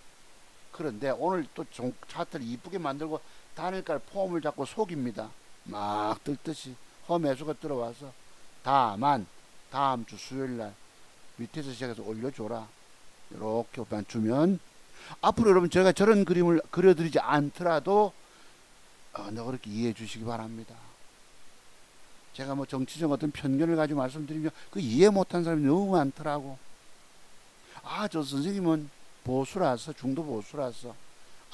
그런데 오늘 또 차트를 이쁘게 만들고 단일가를 폼을 잡고 속입니다. 막 뜰듯이 허매수가 들어와서 다만 다음 주 수요일날 밑에서 시작해서 올려줘라 이렇게 주면 앞으로 여러분 제가 저런 그림을 그려드리지 않더라도 그렇게 이해해 주시기 바랍니다. 제가 뭐 정치적 어떤 편견을 가지고 말씀드리면 그 이해 못한 사람이 너무 많더라고. 저 선생님은 보수라서 중도 보수라서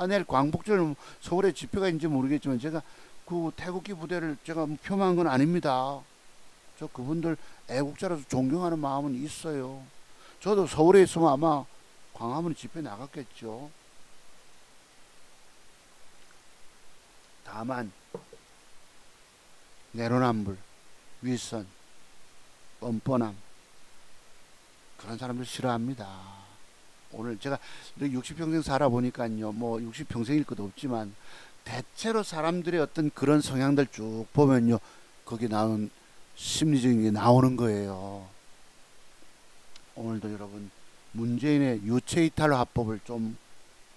내일 광복절 서울에 집회가 있는지 모르겠지만 제가 그 태극기 부대를 제가 폄하한 건 아닙니다. 저 그분들 애국자라서 존경하는 마음은 있어요. 저도 서울에 있으면 아마 광화문 집회 나갔겠죠. 다만 내로남불, 윗선, 뻔뻔함 그런 사람들 싫어합니다. 오늘 제가 60평생 살아보니까요, 뭐 60평생일 것도 없지만 대체로 사람들의 어떤 그런 성향들 쭉 보면요, 거기 나오는 심리적인 게 나오는 거예요. 오늘도 여러분 문재인의 유체이탈 화법을 좀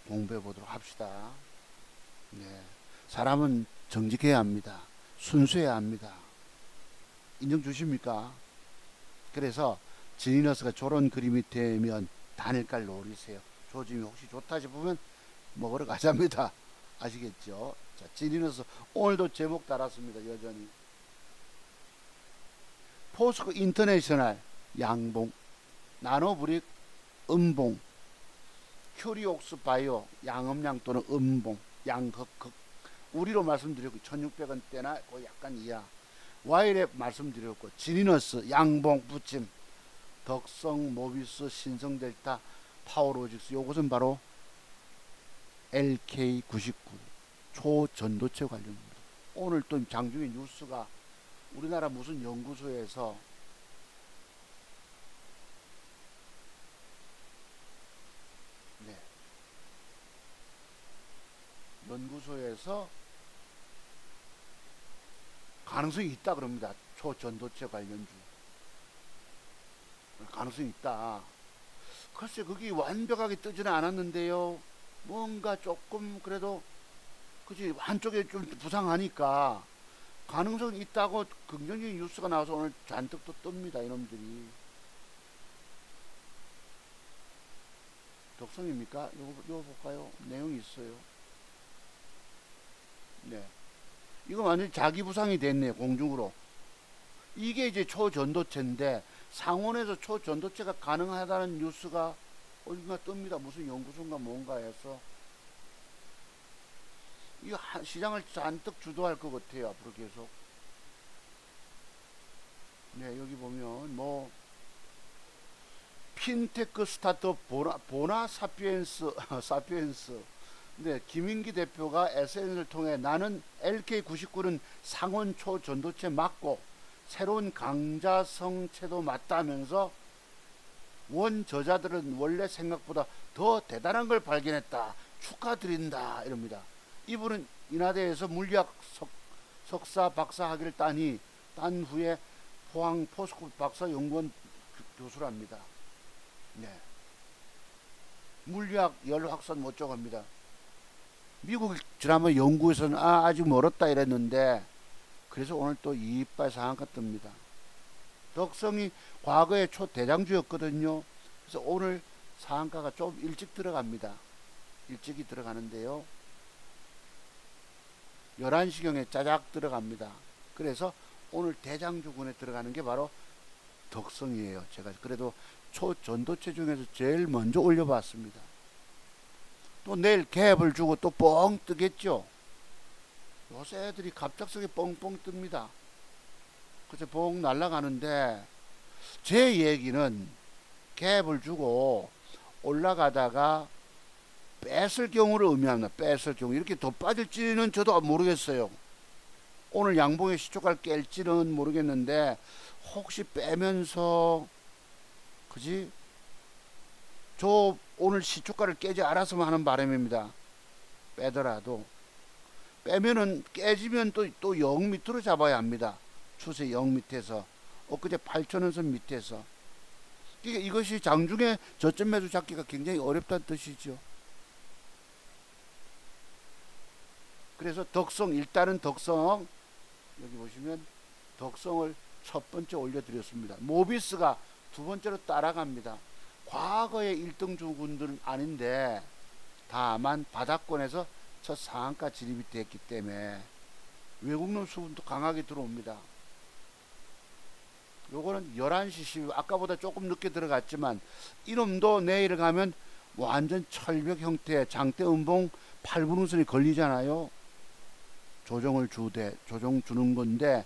공부해 보도록 합시다. 네. 사람은 정직해야 합니다. 순수해야 합니다. 인정 주십니까? 그래서 지니너스가 저런 그림이 되면 단일가를 노리세요. 조짐이 혹시 좋다 싶으면 먹으러 가자입니다. 아시겠죠? 자, 지니너스 오늘도 제목 달았습니다. 여전히 포스코 인터내셔널 양봉, 나노브릭 음봉, 큐리옥스 바이오 양음양 또는 음봉, 양극극. 우리로 말씀드렸고 1600원대나 그 약간 이하. 와일에 말씀드렸고 지니너스 양봉 부침, 덕성 모비스 신성델타 파워로직스. 요것은 바로 LK99 초전도체 관련입니다. 오늘 또 장중에 뉴스가 우리나라 무슨 연구소에서 가능성이 있다 그럽니다. 초전도체 관련주 가능성이 있다. 글쎄 그게 완벽하게 뜨지는 않았는데요, 뭔가 조금 그래도 그치 한쪽에 좀 부상하니까 가능성이 있다고 긍정적인 뉴스가 나와서 오늘 잔뜩 또 뜹니다. 이놈들이. 덕성입니까? 요거 볼까요? 내용이 있어요. 네. 이거 완전히 자기 부상이 됐네요. 공중으로. 이게 이제 초전도체인데 상온에서 초전도체가 가능하다는 뉴스가 어딘가 뜹니다. 무슨 연구소인가 뭔가 해서 이거 시장을 잔뜩 주도할 것 같아요. 앞으로 계속. 네, 여기 보면 뭐 핀테크 스타트업 보나 사피엔스 네, 김인기 대표가 SNS를 통해 나는 LK99는 상온 초전도체 맞고 새로운 강자성체도 맞다면서 원 저자들은 원래 생각보다 더 대단한 걸 발견했다. 축하드린다. 이럽니다. 이분은 인하대에서 물리학 석사 박사 학위를 딴 후에 포항 포스코 박사 연구원 교수랍니다. 네. 물리학 열 확산 어쩌고 합니다. 미국 지난번 연구에서는 아직 멀었다 이랬는데 그래서 오늘 또 이빨 상한가 뜹니다. 덕성이 과거에 초대장주였거든요. 그래서 오늘 상한가가 좀 일찍 들어갑니다. 일찍이 들어가는데요, 11시경에 짜작 들어갑니다. 그래서 오늘 대장주군에 들어가는 게 바로 덕성이에요. 제가 그래도 초전도체 중에서 제일 먼저 올려봤습니다. 또 내일 갭을 주고 또 뻥 뜨겠죠. 요새 애들이 갑작스럽게 뻥뻥 뜹니다. 그래서 뻥 날아가는데 제 얘기는 갭을 주고 올라가다가 뺐을 경우를 의미합니다. 뺐을 경우. 이렇게 더 빠질지는 저도 모르겠어요. 오늘 양봉의 시초가를 깰지는 모르겠는데 혹시 빼면서 그지? 저 오늘 시초가를 깨지 않았으면 하는 바람입니다. 빼더라도 빼면은 깨지면 또 0 밑으로 잡아야 합니다. 추세 0 밑에서 엊그제 8,000원선 밑에서. 그러니까 이것이 장중에 저점 매수 잡기가 굉장히 어렵다는 뜻이죠. 그래서 덕성, 일단은 덕성 여기 보시면 덕성을 첫 번째 올려드렸습니다. 모비스가 두 번째로 따라갑니다. 과거의 1등 주군들은 아닌데 다만 바닥권에서 첫 상한가 진입이 됐기 때문에 외국놈 수분도 강하게 들어옵니다. 요거는 11시 10분 아까보다 조금 늦게 들어갔지만 이놈도 내일 가면 완전 철벽 형태의 장대 음봉 8분음선이 걸리잖아요. 조정 주는 건데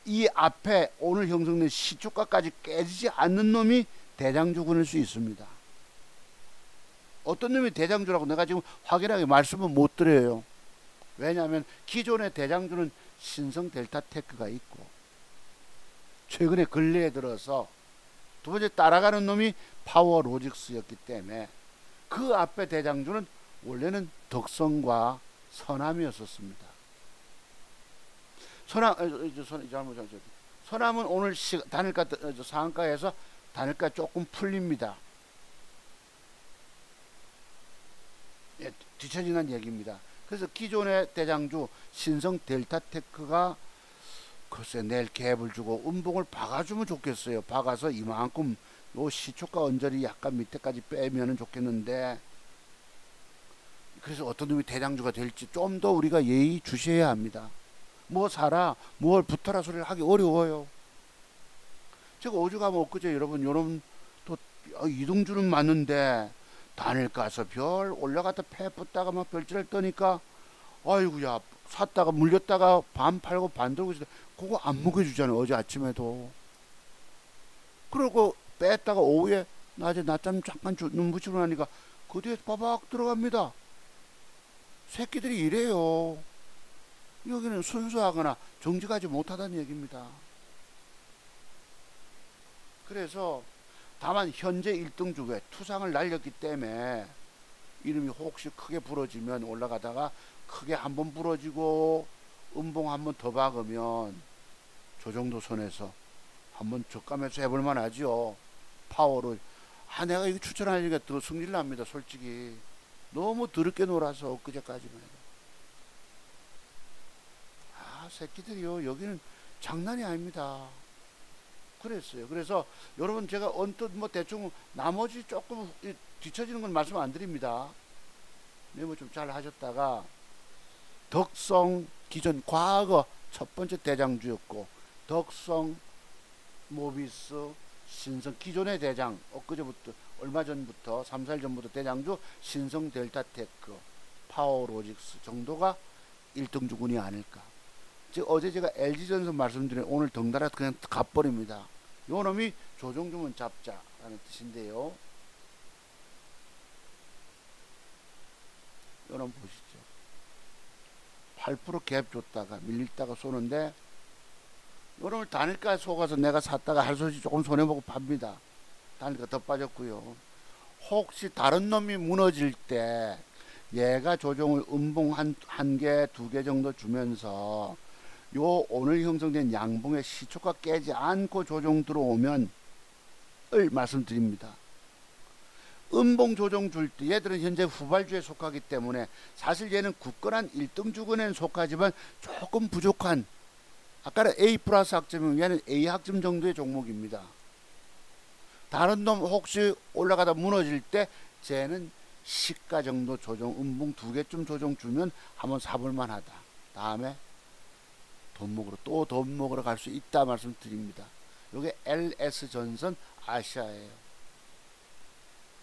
이 앞에 오늘 형성된 시초가까지 깨지지 않는 놈이 대장주군일 수 있습니다. 어떤 놈이 대장주라고 내가 지금 확연하게 말씀은 못 드려요. 왜냐하면 기존의 대장주는 신성 델타테크가 있고 최근에 근래에 들어서 두 번째 따라가는 놈이 파워로직스였기 때문에 그 앞에 대장주는 원래는 덕성과 서남이었었습니다. 서남은 오늘 단일가 상한가에서 단일가 조금 풀립니다. 예, 뒤처지는 얘기입니다. 그래서 기존의 대장주 신성 델타테크가 글쎄 내일 갭을 주고 음봉을 박아주면 좋겠어요. 박아서 이만큼 요 시초가 언저리 약간 밑에까지 빼면은 좋겠는데, 그래서 어떤 놈이 대장주가 될지 좀 더 우리가 예의 주셔야 합니다. 뭐 사라 뭘 붙어라 소리를 하기 어려워요. 제가 어제가면 엊그제 여러분 요런 또 이동주는 맞는데 단일가서 별 올라갔다 패 붙다가 막 별지를 떠니까 아이고야 샀다가 물렸다가 반 팔고 반 들고 있을 때 그거 안 먹여주잖아요. 어제 아침에도. 그리고 뺐다가 오후에 낮에 낮잠 잠깐 눈 붙이고 나니까 그 뒤에 빠박 들어갑니다. 새끼들이 이래요. 여기는 순수하거나 정직하지 못하다는 얘기입니다. 그래서 다만 현재 1등 주에 투상을 날렸기 때문에 이름이 혹시 크게 부러지면 올라가다가 크게 한번 부러지고 음봉 한번 더 박으면 저 정도 선에서 한번 저가면서 해볼 만하죠. 파워를. 내가 이거 추천하니까 더 승질 납니다. 솔직히 너무 더럽게 놀아서 엊그제까지만 해도. 새끼들이요 여기는 장난이 아닙니다. 그랬어요. 그래서 여러분 제가 언뜻 뭐 대충 나머지 조금 뒤처지는 건 말씀 안 드립니다. 메모 좀 잘 하셨다가 덕성 기존 과거 첫 번째 대장주였고, 덕성 모비스 신성 기존의 대장 엊그제부터 얼마 전부터 3, 4일 전부터 대장주 신성 델타테크 파워로직스 정도가 1등 주군이 아닐까. 즉 어제 제가 LG전선 말씀드린 오늘 덩달아 그냥 가버립니다. 요 놈이 조정주문 잡자라는 뜻인데요. 요 놈 보시죠. 8% 갭 줬다가 밀리다가 쏘는데 요 놈을 단일가에 속아서 내가 샀다가 할 수 없이 조금 손해보고 팝니다. 단일가 더 빠졌고요. 혹시 다른 놈이 무너질 때 얘가 조정을 음봉 한 개, 두 개 정도 주면서 요 오늘 형성된 양봉의 시초가 깨지 않고 조정 들어오면 을 말씀드립니다. 음봉 조정 줄 때 얘들은 현재 후발주에 속하기 때문에 사실 얘는 굳건한 1등 주근에는 속하지만 조금 부족한, 아까는 A 플러스 학점이면 얘는 A 학점 정도의 종목입니다. 다른 놈 혹시 올라가다 무너질 때 쟤는 시가 정도 조정, 음봉 두 개쯤 조정 주면 한번 사볼만 하다. 다음에 돈 먹으러 또 돈 먹으러 갈 수 있다 말씀드립니다. 요게 LS전선 아시아예요.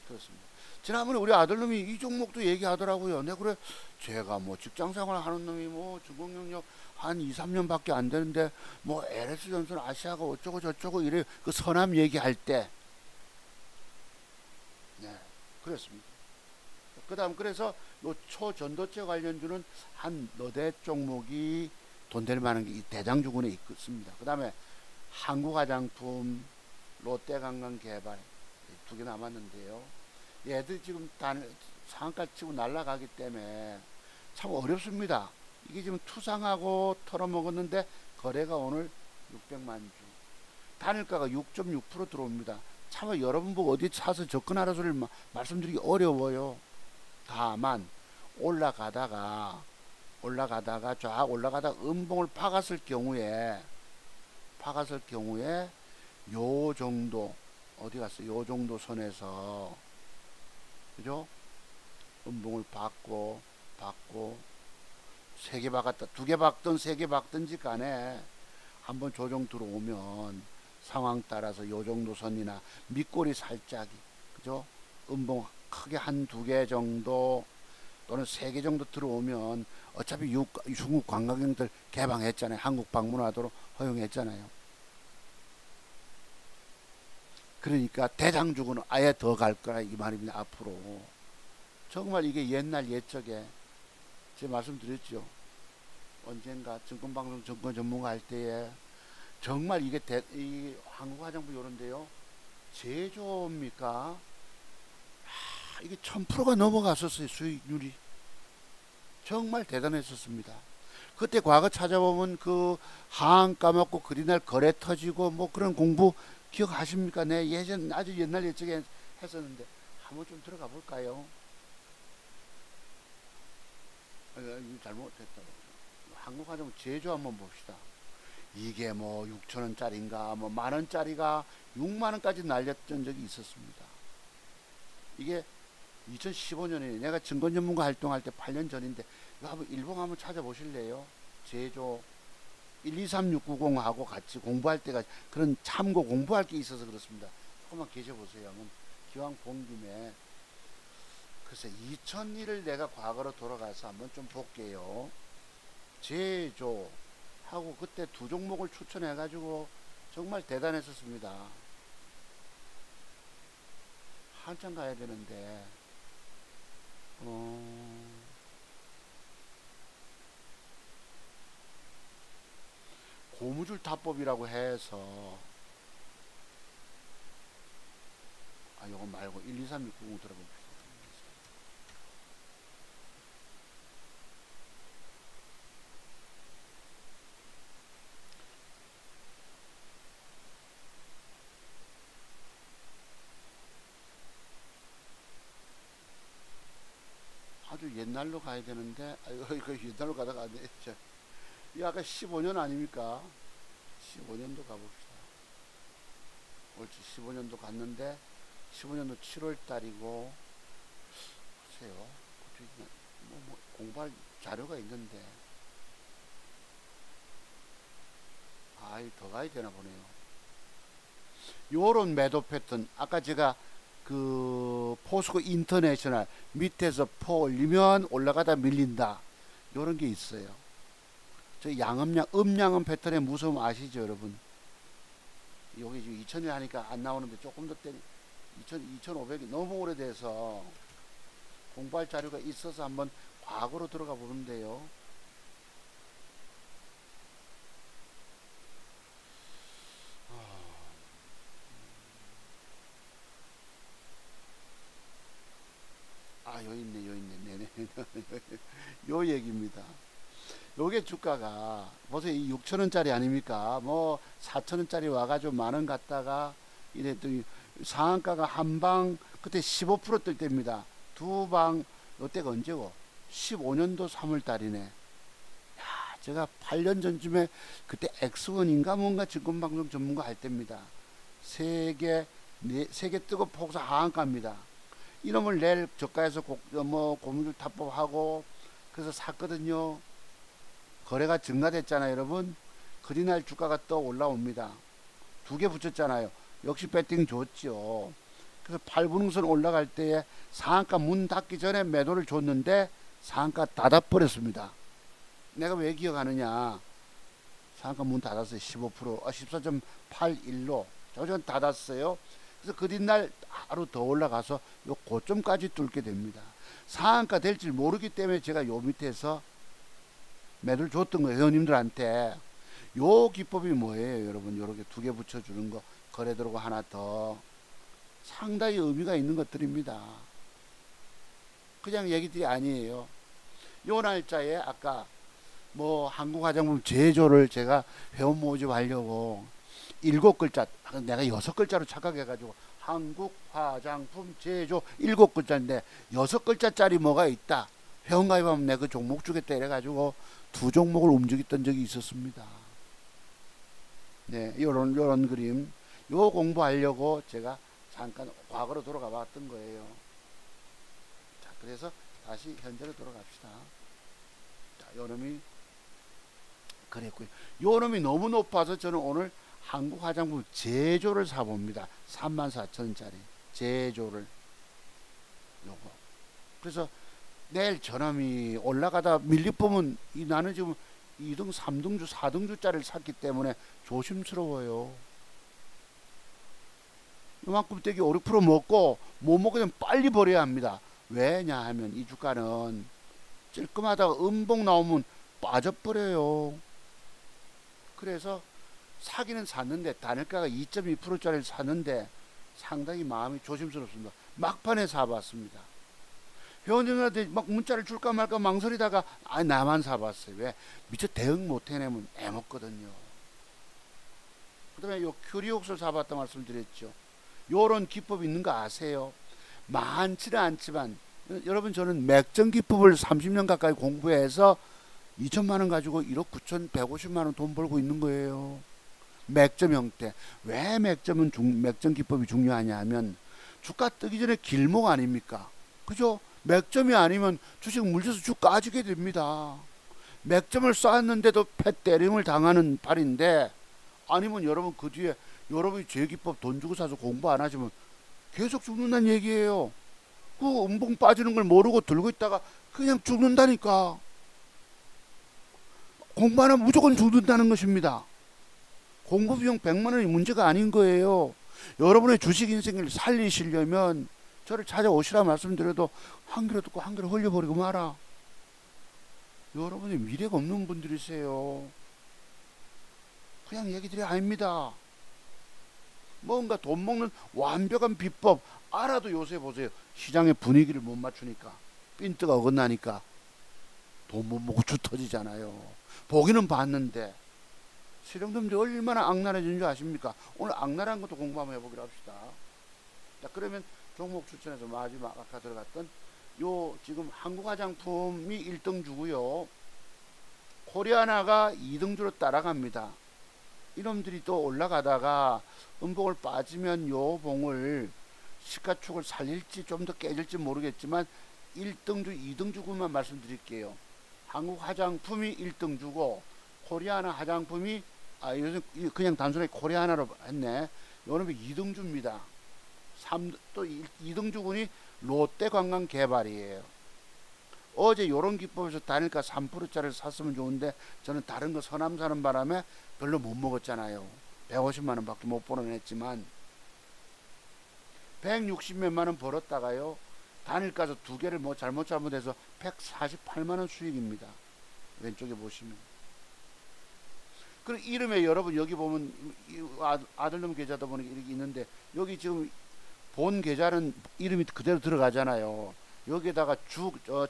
그렇습니다. 지난번에 우리 아들놈이 이 종목도 얘기하더라고요. 네, 그래 제가 뭐 직장생활 하는 놈이 뭐 중공영역 한 2, 3년밖에 안 되는데 뭐 LS전선 아시아가 어쩌고 저쩌고 이래 그 서남 얘기할 때 네, 그렇습니다. 그 다음 그래서 요 초전도체 관련주는 한 너대 종목이 돈 될 만한 게 이 대장주군에 있습니다. 그 다음에 한국화장품, 롯데관광개발 두 개 남았는데요. 얘들 지금 상한가 치고 날아가기 때문에 참 어렵습니다. 이게 지금 투상하고 털어먹었는데 거래가 오늘 600만 주. 단일가가 6.6% 들어옵니다. 참 여러분 보고 어디 사서 접근하라 소리를 말씀드리기 어려워요. 다만 올라가다가 쫙 올라가다가 음봉을 박았을 경우에 요 정도 어디 갔어? 요 정도 선에서 그죠? 음봉을 박고 세 개 박았다, 두 개 박든 세 개 박든지 간에 한번 조정 들어오면 상황 따라서 요 정도 선이나 밑꼬리 살짝이 그죠? 음봉 크게 한 두 개 정도 또는 세 개 정도 들어오면 어차피 중국 관광객들 개방했잖아요. 한국 방문하도록 허용했잖아요. 그러니까 대장주고는 아예 더 갈 거라 이 말입니다. 앞으로 정말 이게 옛날 옛적에 제가 말씀드렸죠. 언젠가 증권방송 증권 전문가 할 때에 정말 이게 이 한국화장품 요런데요 제조입니까? 이게 1000%가 넘어갔었어요. 수익률이 정말 대단했었습니다. 그때 과거 찾아보면 그 하한 까먹고 그리날 거래 터지고 뭐 그런 공부 기억하십니까? 네, 예전 아주 옛날 예적에 했었는데 한번 좀 들어가 볼까요? 잘못했다. 한국 가정 제조 한번 봅시다. 이게 뭐 6천원짜리인가 뭐 만원짜리가 6만원까지 날렸던 적이 있었습니다. 이게 2015년에 내가 증권 전문가 활동할 때 8년 전인데 이거 한번 일봉 한번 찾아보실래요? 제조 123690하고 같이 공부할 때가 그런 참고 공부할 게 있어서 그렇습니다. 조금만 계셔보세요. 한번 기왕 본 김에 글쎄 2001을 내가 과거로 돌아가서 한번 좀 볼게요. 제조 하고 그때 두 종목을 추천해 가지고 정말 대단했었습니다. 한참 가야 되는데 고무줄 타법이라고 해서 요거 말고 123690 들어봅시다. 아주 옛날로 가야 되는데 이거 옛날로 가다가 이 아까 15년 아닙니까? 15년도 가봅시다. 옳지. 15년도 갔는데 15년도 7월 달이고 보세요. 뭐 공부할 자료가 있는데 더 가야 되나 보네요. 요런 매도 패턴 아까 제가 그 포스코 인터내셔널 밑에서 포 올리면 올라가다 밀린다 요런 게 있어요. 저 음양은 패턴의 무서움 아시죠 여러분? 여기 지금 2000일 하니까 안 나오는데 조금 더 때리 2500이 너무 오래돼서 공부할 자료가 있어서 한번 과거로 들어가 보는데요. 요 있네. 네네. 요 얘기입니다. 요게 주가가 보세요. 이 6천원짜리 아닙니까? 뭐 4천원짜리 와가지고 만원 갔다가 이랬더니 상한가가 한방 그때 15% 뜰 때입니다. 두 방 요때가 언제고? 15년도 3월달이네. 야, 제가 8년 전쯤에 그때 엑스원인가 뭔가 증권방송 전문가 할 때입니다. 세계 뜨거 폭사 하한가입니다. 이놈을 내일 저가에서 고무줄 타법하고 그래서 샀거든요. 거래가 증가됐잖아요 여러분. 그리날 주가가 또 올라옵니다. 두 개 붙였잖아요. 역시 배팅 좋죠. 그래서 8분응선 올라갈 때에 상한가 문 닫기 전에 매도를 줬는데 상한가 닫아버렸습니다. 내가 왜 기억하느냐. 상한가 문 닫았어요. 14.81로 저전 닫았어요. 그래서 그 뒷날 하루 더 올라가서 요 고점까지 뚫게 됩니다. 상한가 될 줄 모르기 때문에 제가 요 밑에서 매도를 줬던 거예요. 회원님들한테. 요 기법이 뭐예요 여러분? 요렇게 두 개 붙여주는 거 거래 들어오고 하나 더 상당히 의미가 있는 것들입니다. 그냥 얘기들이 아니에요. 요 날짜에 아까 뭐 한국화장품 제조를 제가 회원 모집하려고 7글자 내가 6글자로 착각해가지고 한국화장품 제조 7글자인데 6글자짜리 뭐가 있다. 회원 가입하면 내가 그 종목 주겠다 이래가지고 두 종목을 움직였던 적이 있었습니다. 네, 요런 그림 요 공부하려고 제가 잠깐 과거로 돌아가 봤던 거예요. 자, 그래서 다시 현재로 돌아갑시다. 자, 요놈이 그랬고요. 요놈이 너무 높아서 저는 오늘 한국 화장품 제조를 사봅니다. 34,000원짜리 제조를 요거. 그래서 내일 저놈이 올라가다 밀리보면 나는 지금 2등, 3등주, 4등주짜리를 샀기 때문에 조심스러워요. 이만큼 떼기 5, 6% 먹고 못 먹으면 빨리 버려야 합니다. 왜냐 하면 이 주가는 찔끔하다가 음봉 나오면 빠져버려요. 그래서 사기는 샀는데 단일가가 2.2%짜리를 샀는데 상당히 마음이 조심스럽습니다. 막판에 사봤습니다. 회원님한테 막 문자를 줄까 말까 망설이다가 나만 사봤어요. 왜? 미처 대응 못 해내면 애먹거든요. 그 다음에 요 큐리옥스를 사봤다 말씀드렸죠. 요런 기법이 있는 거 아세요? 많지는 않지만 여러분, 저는 맥점 기법을 30년 가까이 공부해서 2천만원 가지고 1억 9,150만원 돈 벌고 있는 거예요. 맥점 형태. 왜 맥점 기법이 중요하냐 하면 주가 뜨기 전에 길목 아닙니까? 그죠? 맥점이 아니면 주식 물려서 쭉 까지게 됩니다. 맥점을 쌓았는데도 패 때림을 당하는 팔인데, 아니면 여러분 그 뒤에 여러분이 제 기법 돈 주고 사서 공부 안 하시면 계속 죽는다는 얘기예요. 그 음봉 빠지는 걸 모르고 들고 있다가 그냥 죽는다니까. 공부 안 하면 무조건 죽는다는 것입니다. 공부 비용 100만 원이 문제가 아닌 거예요. 여러분의 주식 인생을 살리시려면 저를 찾아오시라 말씀드려도 한 귀로 듣고 한 귀로 흘려버리고 마라. 여러분이 미래가 없는 분들이세요. 그냥 얘기들이 아닙니다. 뭔가 돈 먹는 완벽한 비법 알아도 요새 보세요. 시장의 분위기를 못 맞추니까, 핀트가 어긋나니까 돈 못 먹고 주 터지잖아요. 보기는 봤는데 실형들이 얼마나 악랄해진 줄 아십니까? 오늘 악랄한 것도 공부 한번 해보기로 합시다. 자, 그러면 종목 추천에서 마지막 아까 들어갔던 요 지금 한국화장품이 1등 주고요, 코리아나가 2등주로 따라갑니다. 이놈들이 또 올라가다가 음봉을 빠지면 요 봉을 시가축을 살릴지 좀 더 깨질지 모르겠지만 1등주 2등주구만 말씀드릴게요. 한국화장품이 1등주고 코리아나 화장품이 요즘 그냥 단순히 코리아나로 했네. 요놈이 2등주입니다. 또 2등주군이 롯데관광개발이에요. 어제 요런 기법에서 단일가 3%짜리를 샀으면 좋은데 저는 다른 거 서남 사는 바람에 별로 못 먹었잖아요. 150만원 밖에 못 벌어냈지만 160몇만원 벌었다가요, 단일가서 두 개를 뭐 잘못해서 148만원 수익입니다. 왼쪽에 보시면. 그 이름에 여러분 여기 보면 아들놈 계좌다 보니까 이렇게 있는데, 여기 지금 본 계좌는 이름이 그대로 들어가잖아요. 여기에다가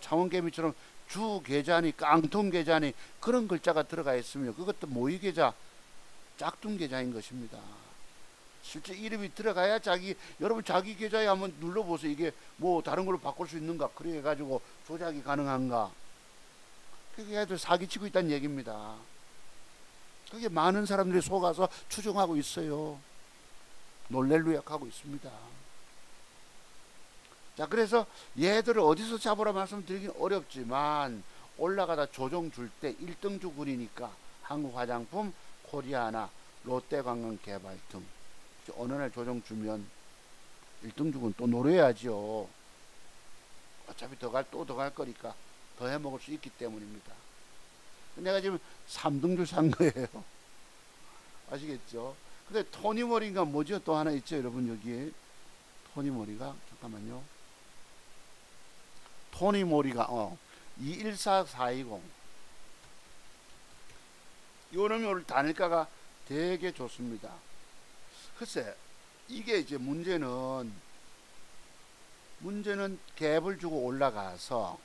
창원개미처럼 주 계좌니 깡통 계좌니 그런 글자가 들어가 있으면 그것도 모의 계좌, 짝퉁 계좌인 것입니다. 실제 이름이 들어가야 여러분 자기 계좌에 한번 눌러보세요. 이게 뭐 다른 걸로 바꿀 수 있는가, 그래 가지고 조작이 가능한가. 그게 애들 사기치고 있다는 얘기입니다. 그게 많은 사람들이 속아서 추정하고 있어요. 놀렐루약하고 있습니다. 자, 그래서 얘들을 어디서 잡으라 말씀드리긴 어렵지만 올라가다 조정 줄 때 1등주군이니까 한국화장품, 코리아나, 롯데관광개발 등 어느 날 조정 주면 1등주군 또 노려야죠. 어차피 또 더 갈 거니까 더 해먹을 수 있기 때문입니다. 내가 지금 3등주 산 거예요. 아시겠죠? 근데 토니모리가 뭐죠? 또 하나 있죠, 여러분. 여기에 토니모리가 잠깐만요. 토니모리가 214420 요놈이 오늘 단일가가 되게 좋습니다. 글쎄, 이게 이제 문제는 갭을 주고 올라가서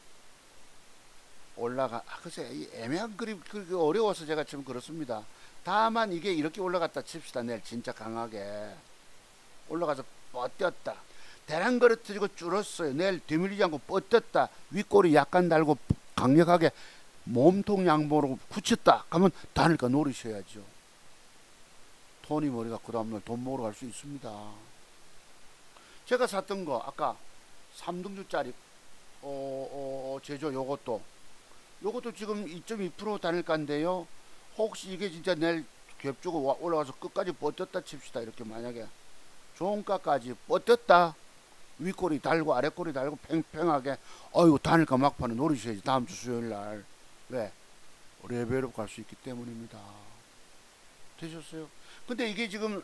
글쎄, 이 애매한 그림 어려워서 제가 지금 그렇습니다. 다만 이게 이렇게 올라갔다 칩시다. 내일 진짜 강하게 올라가서 뻗겼다, 대량 거래트리고 줄었어요. 내일 뒤밀리지 않고 뻗겼다, 윗꼬리 약간 달고 강력하게 몸통 양보로 굳혔다 그러면 단일가 노리셔야죠. 토니모리가 그 다음날 돈 모으러 갈 수 있습니다. 제가 샀던 거 아까 3등주짜리 제조 요것도 지금 2.2% 단일가인데요. 혹시 이게 진짜 내일 갭주고 올라가서 끝까지 뻗었다 칩시다. 이렇게 만약에 종가까지 뻗었다, 윗꼬리 달고 아랫꼬리 달고 팽팽하게, 어이구 단일가 막판에 노리셔야지. 다음 주 수요일날. 왜? 레벨업 갈 수 있기 때문입니다. 되셨어요? 근데 이게 지금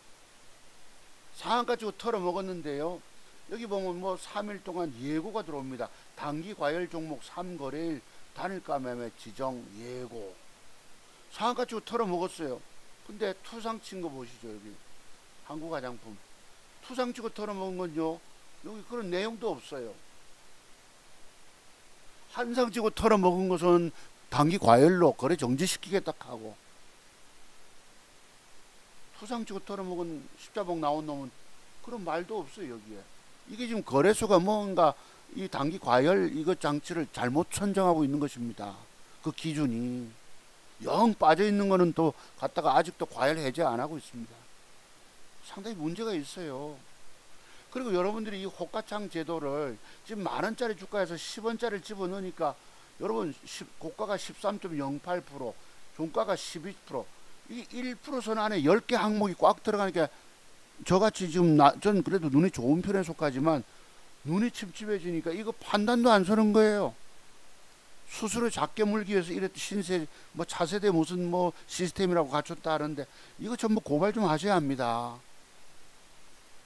상한가 치고 털어먹었는데요, 여기 보면 뭐 3일 동안 예고가 들어옵니다. 단기 과열 종목 3거래일 단일가 매매 지정 예고. 상한가 치고 털어먹었어요. 근데 투상 친 거 보시죠. 여기 한국화장품 투상 치고 털어먹은 건요, 여기 그런 내용도 없어요. 한상 찍고 털어먹은 것은 단기 과열로 거래 정지시키겠다 하고, 투상 찍고 털어먹은 십자봉 나온 놈은 그런 말도 없어요 여기에. 이게 지금 거래소가 뭔가 이 단기 과열 이거 장치를 잘못 선정하고 있는 것입니다. 그 기준이 영 빠져 있는 거는 또 갖다가 아직도 과열 해제 안 하고 있습니다. 상당히 문제가 있어요. 그리고 여러분들이 이 호가창 제도를 지금 만원짜리 주가에서 10원짜리를 집어넣으니까 여러분 고가가 13.08%, 종가가 12%, 이 1%선 안에 10개 항목이 꽉 들어가니까 저같이 지금 전 그래도 눈이 좋은 편에 속하지만 눈이 침침해지니까 이거 판단도 안 서는 거예요. 스스로 작게 물기 위해서 이랬던 신세 뭐 차세대 무슨 뭐 시스템이라고 갖췄다 하는데 이거 전부 고발 좀 하셔야 합니다.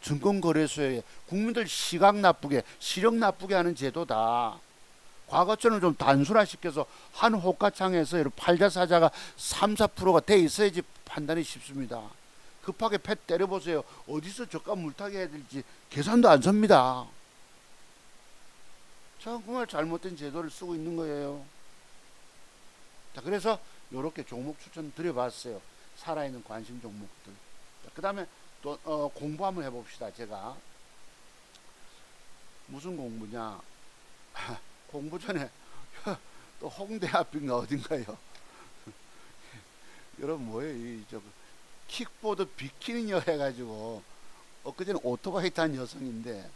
증권거래소에 국민들 시각 나쁘게 시력 나쁘게 하는 제도다. 과거처럼 좀 단순화시켜서 한 호가창에서 팔자사자가 3, 4%가 돼 있어야지 판단이 쉽습니다. 급하게 패 때려보세요. 어디서 저가 물타기 해야 될지 계산도 안 섭니다. 정말 잘못된 제도를 쓰고 있는 거예요. 자, 그래서 이렇게 종목 추천 드려봤어요. 살아있는 관심 종목들. 그 다음에 또 공부 한번 해봅시다. 제가 무슨 공부냐. 공부 전에 또 홍대 앞인가 어딘가요. 여러분 뭐예요 이 킥보드 비키니녀 해가지고 엊그제는 오토바이 탄 여성인데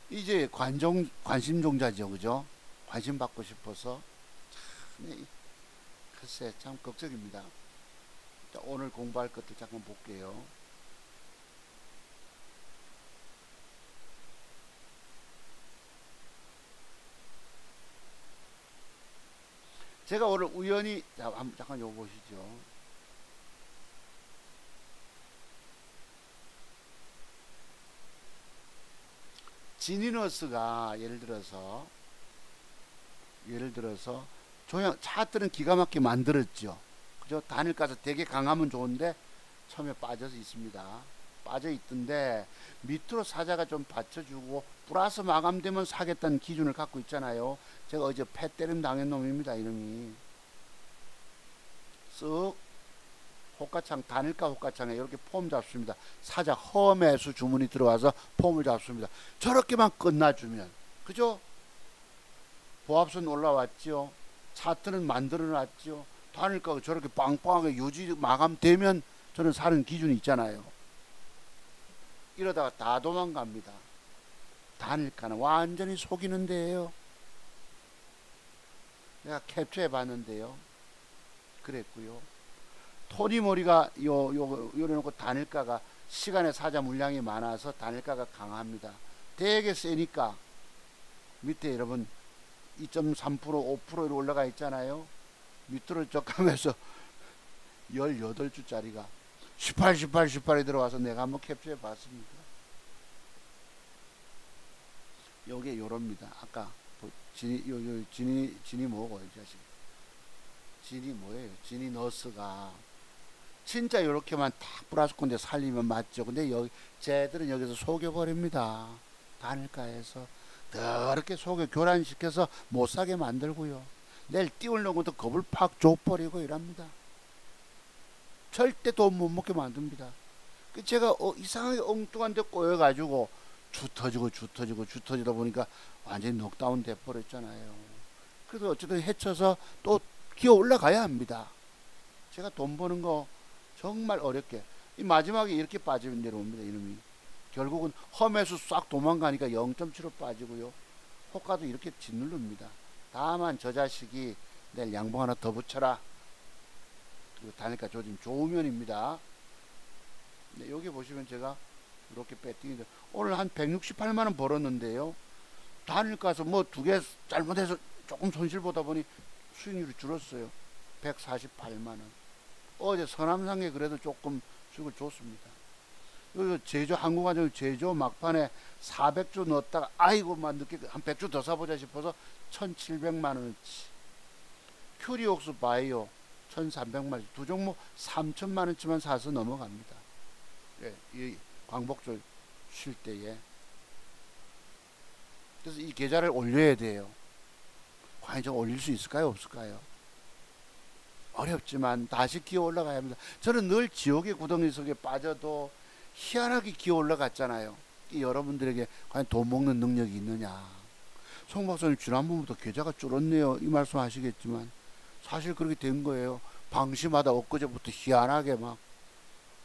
이제 관심 종자죠. 그죠? 관심 받고 싶어서 참, 글쎄 참 걱정입니다. 자, 오늘 공부할 것들 잠깐 볼게요. 제가 오늘 우연히 잠깐 요거 보시죠. 지니너스가 예를 들어서 차트는 기가 막히게 만들었죠. 그죠? 단일가서 되게 강하면 좋은데 처음에 빠져서 있습니다. 빠져 있던데 밑으로 사자가 좀 받쳐주고 플러스 마감되면 사겠다는 기준을 갖고 있잖아요. 제가 어제 패 때림 당한 놈입니다. 이놈이 쓱 호가창 단일가 호가창에 이렇게 폼 잡습니다. 사자 허매수 주문이 들어와서 폼을 잡습니다. 저렇게만 끝나주면 그죠? 보합선 올라왔죠. 차트는 만들어 놨죠. 단일가가 저렇게 빵빵하게 유지 마감되면 저는 사는 기준이 있잖아요. 이러다가 다 도망갑니다. 단일가는 완전히 속이는 데예요. 내가 캡처해 봤는데요. 그랬고요. 토니모리가 요래놓고 단일가가 시간의 사자 물량이 많아서 단일가가 강합니다. 되게 세니까 밑에 여러분 2.3% 5%로 올라가 있잖아요. 밑으로 쭉 가면서 18주짜리가 18이 들어와서 내가 한번 캡처해 봤습니다. 요게 요럽니다. 아까 진이 뭐고 이 자식. 진이 뭐예요? 진이 너스가 진짜 요렇게만 딱 플러스 콘데 살리면 맞죠. 근데 여기 쟤들은 여기서 속여버립니다. 단일가에서 더럽게 속여 교란시켜서 못사게 만들고요. 내일 띄우려는 것도 겁을 팍 줘버리고 이랍니다. 절대 돈 못 먹게 만듭니다. 제가 이상하게 엉뚱한 데 꼬여가지고 주 터지다 보니까 완전히 넉다운 돼버렸잖아요. 그래서 어쨌든 헤쳐서 또 기어 올라가야 합니다. 제가 돈 버는 거 정말 어렵게 이 마지막에 이렇게 빠지면 내려옵니다. 이놈이 결국은 험에서 싹 도망가니까 0.75 빠지고요. 호가도 이렇게 짓누릅니다. 다만 저 자식이 내일 양봉 하나 더 붙여라. 그리고 단일가 조짐 좋으면입니다. 네, 여기 보시면 제가 이렇게 배팅인데 오늘 한 168만원 벌었는데요. 단일가서 뭐 두 개 잘못해서 조금 손실 보다 보니 수익률이 줄었어요. 148만원. 어제 서남상에 그래도 조금 수익을 줬습니다. 여기 제조 항공화정 제조 막판에 400주 넣었다가 아이고만 늦게 한 100주 더 사보자 싶어서 1700만원어치. 큐리옥스 바이오 1300만원치. 두 종목 3000만원치만 사서 넘어갑니다. 예, 이 광복절 쉴 때에 그래서 이 계좌를 올려야 돼요. 과연 저 올릴 수 있을까요? 없을까요? 어렵지만 다시 기어 올라가야 합니다. 저는 늘 지옥의 구덩이 속에 빠져도 희한하게 기어 올라갔잖아요. 이 여러분들에게 과연 돈 먹는 능력이 있느냐. 송 박사님 지난번부터 계좌가 줄었네요. 이 말씀 하시겠지만 사실 그렇게 된 거예요. 방심하다 엊그제부터 희한하게 막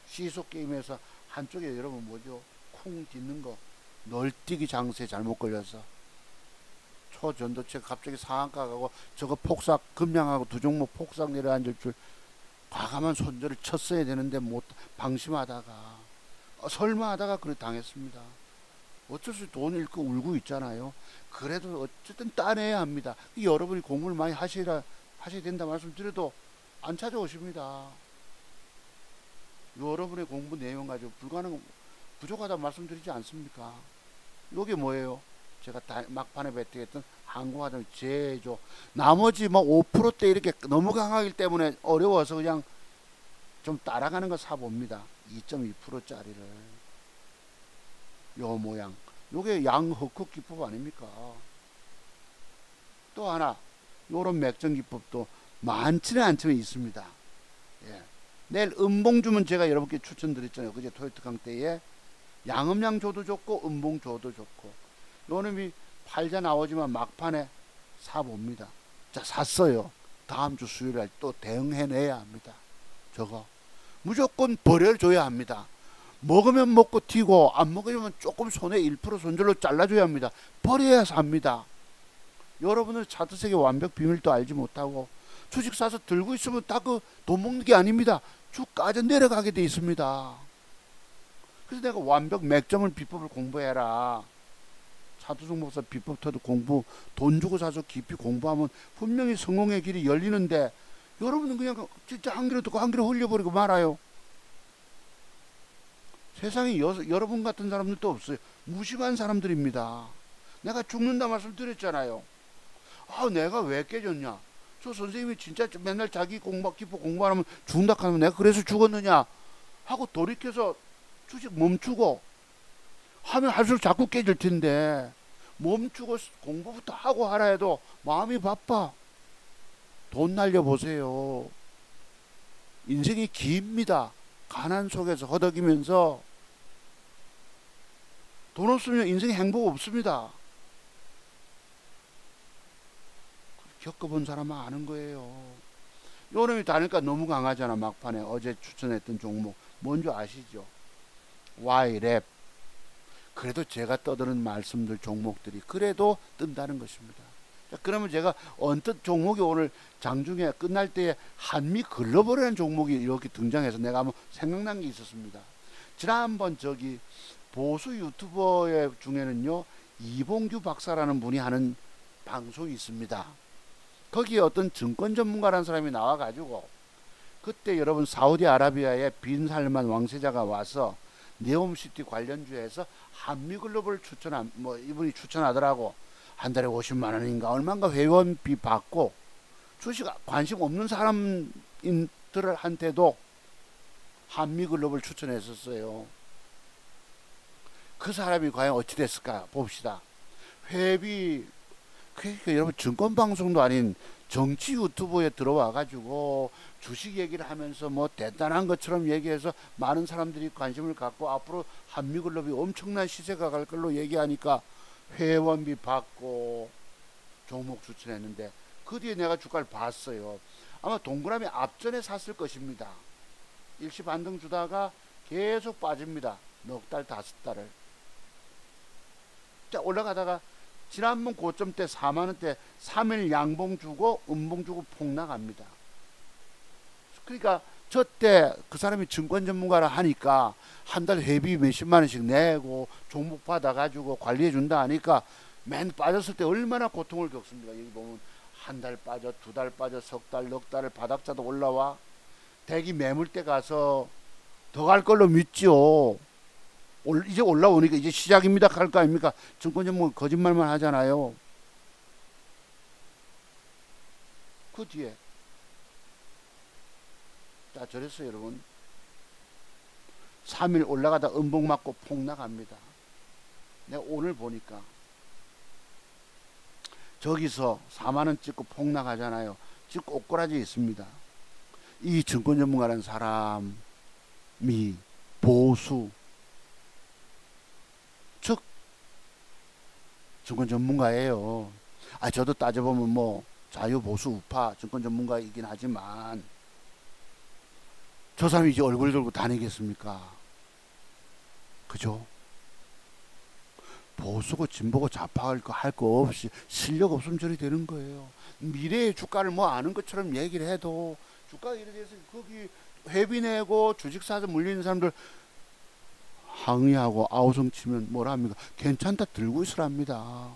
시속 게임에서 한쪽에 여러분 뭐죠? 쿵 딛는 거 널뛰기 장세에 잘못 걸려서 초전도체 갑자기 상한가 가고 저거 폭삭 급량하고 두 종목 폭삭 내려앉을 줄 과감한 손절을 쳤어야 되는데 못 방심하다가 설마 하다가 그래 당했습니다. 어쩔 수 없이 돈 잃고 울고 있잖아요. 그래도 어쨌든 따내야 합니다. 여러분이 공부를 많이 하셔야 된다 말씀드려도 안 찾아오십니다. 여러분의 공부 내용 가지고 부족하다 말씀드리지 않습니까? 이게 뭐예요? 제가 막판에 배팅했던 항공화장 제조 나머지 뭐 5%대 이렇게 너무 강하기 때문에 어려워서 그냥 좀 따라가는 거 사봅니다. 2.2%짜리를 요 모양 요게 양흑흑 기법 아닙니까? 또 하나 요런 맥정 기법도 많지는 않지만 있습니다. 예. 내일 음봉주문 제가 여러분께 추천드렸잖아요. 그제 토요트 강때에 양음양 줘도 좋고 음봉 줘도 좋고 요놈이 팔자 나오지만 막판에 사봅니다. 자 샀어요. 다음 주 수요일에 또 대응해내야 합니다. 저거 무조건 버려줘야 합니다. 먹으면 먹고 튀고 안 먹으면 조금 손에 1% 손절로 잘라줘야 합니다. 버려야 삽니다. 여러분은 차트세계 완벽 비밀도 알지 못하고 주식 사서 들고 있으면 다 그 돈 먹는 게 아닙니다. 쭉 까져 내려가게 돼 있습니다. 그래서 내가 완벽 맥점을 비법을 공부해라. 차두승 목사 비법 터도 공부 돈 주고 사서 깊이 공부하면 분명히 성공의 길이 열리는데 여러분은 그냥 진짜 한 귀로 듣고 한 귀로 흘려버리고 말아요. 세상에 여러분 같은 사람들도 없어요. 무심한 사람들입니다. 내가 죽는다 말씀드렸잖아요. 아 내가 왜 깨졌냐. 저 선생님이 진짜 맨날 자기 기법 공부 안 하면 죽는다 하면 내가 그래서 죽었느냐 하고 돌이켜서 주식 멈추고 하면 할수록 자꾸 깨질 텐데 멈추고 공부부터 하고 하라 해도 마음이 바빠. 돈 날려보세요. 인생이 깁니다. 가난 속에서 허덕이면서 돈 없으면 인생에 행복 없습니다. 겪어본 사람은 아는 거예요. 요 놈이 다니까 너무 강하잖아. 막판에 어제 추천했던 종목 뭔지 아시죠? Y랩. 그래도 제가 떠드는 말씀들 종목들이 그래도 뜬다는 것입니다. 자, 그러면 제가 언뜻 종목이 오늘 장중에 끝날 때에 한미 글로벌이라는 종목이 이렇게 등장해서 내가 한번 생각난 게 있었습니다. 지난번 저기 보수 유튜버 중에는요 이봉규 박사라는 분이 하는 방송이 있습니다. 거기에 어떤 증권 전문가라는 사람이 나와가지고 그때 여러분 사우디아라비아의 빈 살만 왕세자가 와서 네옴시티 관련주에서 한미글로벌 추천한 이분이 추천하더라고. 한 달에 50만 원인가 얼마인가 회원비 받고 주식 관심 없는 사람들한테도 한미글로벌 추천했었어요. 그 사람이 과연 어찌 됐을까 봅시다. 회비 그러니까 여러분 증권방송도 아닌 정치 유튜브에 들어와 가지고 주식 얘기를 하면서 뭐 대단한 것처럼 얘기해서 많은 사람들이 관심을 갖고 앞으로 한미글로벌이 엄청난 시세가 갈 걸로 얘기하니까 회원비 받고 종목 추천했는데 그 뒤에 내가 주가를 봤어요. 아마 동그라미 앞전에 샀을 것입니다. 일시 반등 주다가 계속 빠집니다. 넉 달, 5달을. 자, 올라가다가 지난번 고점 때 4만원대 3일 양봉 주고 음봉 주고 폭락합니다. 그러니까 저 때 그 사람이 증권 전문가라 하니까 한 달 회비 몇십만 원씩 내고 종목 받아가지고 관리해 준다 하니까 맨 빠졌을 때 얼마나 고통을 겪습니까? 여기 보면 한 달 빠져, 2달 빠져, 석 달, 넉 달을 바닥자도 올라와 대기 매물대 가서 더 갈 걸로 믿죠. 이제 올라오니까 이제 시작입니다 할 거 아닙니까? 증권 전문가 거짓말만 하잖아요. 그 뒤에 자 저랬어요 여러분. 3일 올라가다 음봉 맞고 폭락합니다. 내가 오늘 보니까 저기서 4만 원 찍고 폭락하잖아요. 지금 꼬꾸라지 있습니다. 이 증권 전문가라는 사람이 보수, 즉 증권 전문가예요. 저도 따져보면 뭐 자유보수 우파 증권 전문가이긴 하지만 저 사람이 이제 얼굴 들고 다니겠습니까? 그죠? 보수고 진보고 좌파할 거 없이 실력 없으면 저리 되는 거예요. 미래의 주가를 뭐 아는 것처럼 얘기를 해도 주가가 이래 돼서 거기 회비 내고 주식사서 물리는 사람들 항의하고 아우성 치면 뭐라 합니까? 괜찮다 들고 있으랍니다.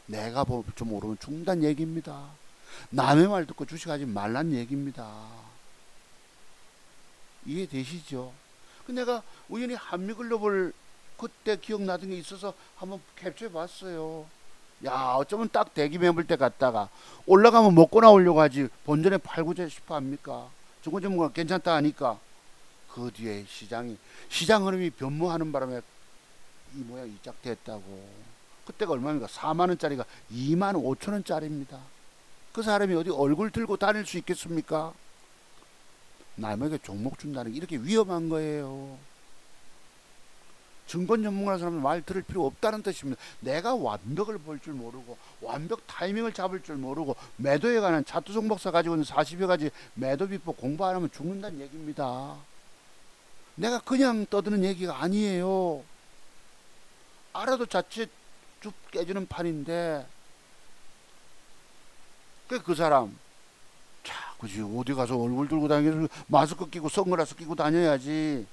내가 볼 줄 모르면 죽는다는 얘기입니다. 남의 말 듣고 주식하지 말란 얘기입니다. 이해되시죠? 내가 우연히 한미글로벌 그때 기억나던 게 있어서 한번 캡처해 봤어요. 야, 어쩌면 딱 대기 매물 때 갔다가 올라가면 먹고 나오려고 하지 본전에 팔고 싶어 합니까? 증권 전문가 괜찮다 하니까 그 뒤에 시장 흐름이 변모하는 바람에 이 모양 이 짝 됐다고. 그때가 얼마입니까? 4만 원짜리가 2만 5천 원짜리입니다. 그 사람이 어디 얼굴 들고 다닐 수 있겠습니까? 남에게 종목 준다는 게 이렇게 위험한 거예요. 증권 전문가라는 사람은 말 들을 필요 없다는 뜻입니다. 내가 완벽을 볼 줄 모르고 완벽 타이밍을 잡을 줄 모르고 매도에 관한 차트 종목사 가지고 있는 40여 가지 매도 비법 공부 안 하면 죽는다는 얘기입니다. 내가 그냥 떠드는 얘기가 아니에요. 알아도 자칫 쭉 깨지는 판인데 그 사람 자, 그지 어디 가서 얼굴 들고 다니면서 마스크 끼고 선글라스 끼고 다녀야지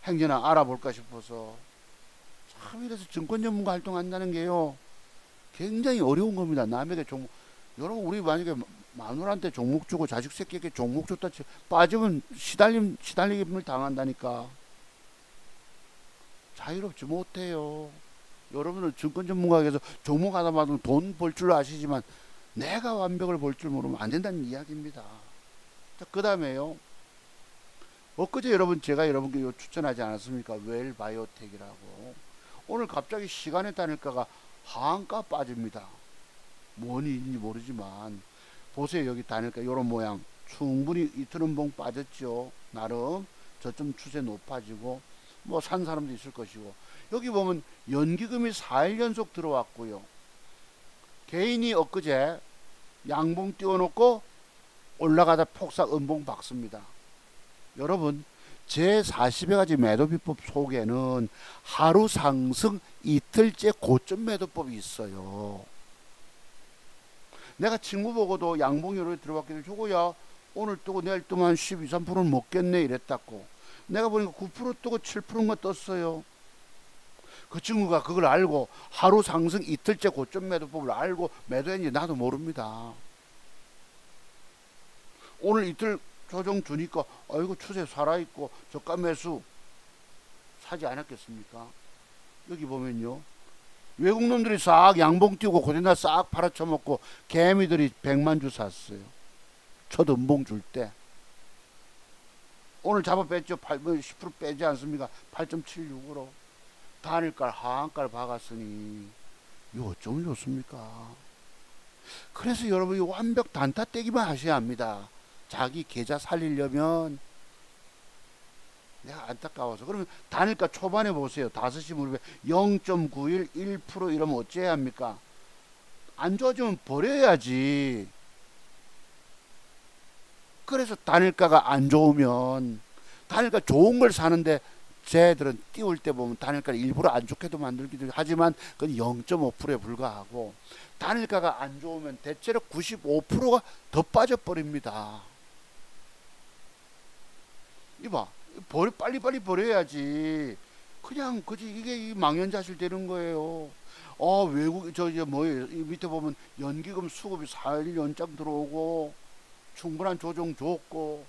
행여나 알아볼까 싶어서. 참 이래서 증권 전문가 활동한다는 게요 굉장히 어려운 겁니다. 남에게 종목, 여러분 우리 만약에 마누라한테 종목 주고 자식 새끼에게 종목 줬다 빠지면 시달림을 당한다니까. 자유롭지 못해요. 여러분은 증권 전문가에서 종목 하다 마다 돈 벌 줄 아시지만 내가 완벽을 볼 줄 모르면 안 된다는 이야기입니다. 그 다음에요. 엊그제 제가 여러분께 추천하지 않았습니까? 웰바이오텍이라고. 오늘 갑자기 시간의 단일가가 하한가 빠집니다. 뭔 일인지 모르지만 보세요. 여기 단일가 이런 모양 충분히 이틀은봉 빠졌죠. 나름 저점 추세 높아지고 뭐 산 사람도 있을 것이고 여기 보면 연기금이 4일 연속 들어왔고요. 개인이 엊그제 양봉 띄워놓고 올라가다 폭삭 음봉 박습니다. 여러분 제 40여 가지 매도 비법 속에는 하루 상승 이틀째 고점 매도법이 있어요. 내가 친구 보고도 양봉이 이렇게 들어왔길래 저거야 오늘 뜨고 내일 뜨면 12, 3%는 먹겠네 이랬다고. 내가 보니까 9% 뜨고 7%인가 떴어요. 그 친구가 그걸 알고 하루 상승 이틀째 고점 매도법을 알고 매도했는지 나도 모릅니다. 오늘 이틀 조정 주니까 아이고 추세 살아있고 저가 매수 사지 않았겠습니까? 여기 보면요 외국 놈들이 싹 양봉 띄우고 고대나 싹 팔아쳐먹고 개미들이 100만 주 샀어요. 첫 음봉 줄 때. 오늘 잡아 뺐죠. 10% 빼지 않습니까? 8.76으로 단일가 하한가를 박았으니 이거 어쩌면 좋습니까? 그래서 여러분이 완벽 단타 떼기만 하셔야 합니다. 자기 계좌 살리려면. 내가 안타까워서. 그러면 단일가 초반에 보세요. 5시 무렵에 0.91 1% 이러면 어째야 합니까? 안 좋아지면 버려야지. 그래서 단일가가 안 좋으면 단일가 좋은 걸 사는데 쟤들은 띄울 때 보면 단일가를 일부러 안 좋게도 만들기도 하지만 그건 0.5%에 불과하고 단일가가 안 좋으면 대체로 95%가 더 빠져버립니다. 이봐 빨리빨리 버려야지. 그냥 그지 이게 망연자실 되는 거예요. 외국 뭐예요? 이 밑에 보면 연기금 수급이 4일 연장 들어오고 충분한 조정 줬고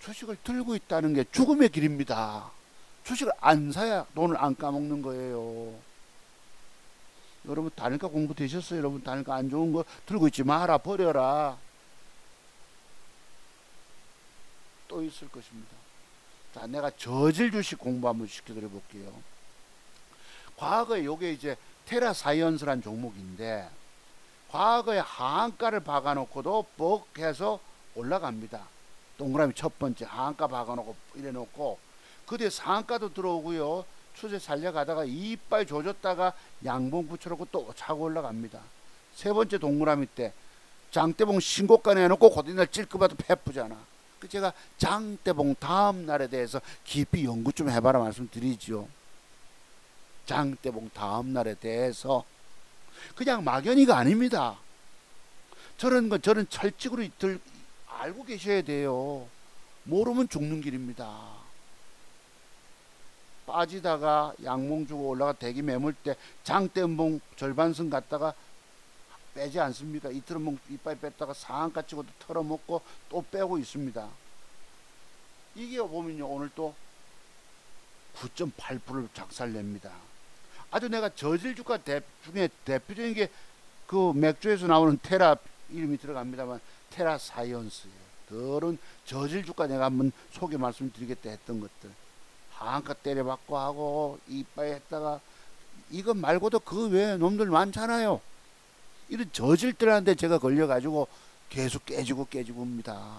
주식을 들고 있다는 게 죽음의 길입니다. 주식을 안 사야 돈을 안 까먹는 거예요. 여러분 단일가 공부 되셨어요? 여러분 단일가 안 좋은 거 들고 있지 마라. 버려라. 또 있을 것입니다. 자, 내가 저질 주식 공부 한번 시켜드려 볼게요. 과거에 요게 이제 테라사이언스란 종목인데 과거에 하한가를 박아놓고도 뻑 해서 올라갑니다. 동그라미 첫 번째 하한가 박아놓고 이래놓고 그 뒤에 상한가도 들어오고요. 추세 살려가다가 이빨 조졌다가 양봉 붙여놓고 또 차고 올라갑니다. 세 번째 동그라미 때 장대봉 신고가 내놓고 곧이날 찔끔해도 패프잖아. 그 제가 장대봉 다음 날에 대해서 깊이 연구 좀 해봐라 말씀드리죠. 장대봉 다음 날에 대해서 그냥 막연히가 아닙니다. 저런 건 저런 철칙으로 알고 계셔야 돼요. 모르면 죽는 길입니다. 빠지다가 양봉 주고 올라가 대기 매물 때 장대봉 절반선 갔다가 빼지 않습니까? 이틀은 몽 이빨 뺐다가 상한가 치고 또 털어먹고 또 빼고 있습니다. 이게 보면요 오늘 또 9.8%를 작살냅니다. 아주 내가 저질주가 중에 대표적인 게 그 맥주에서 나오는 테라 이름이 들어갑니다만 테라사이언스예요. 그런 저질주가 내가 한번 소개 말씀드리겠다 했던 것들 하한가 때려받고 하고 이빨 했다가 이것 말고도 그 외에 놈들 많잖아요. 이런 저질들한테 제가 걸려가지고 계속 깨지고입니다.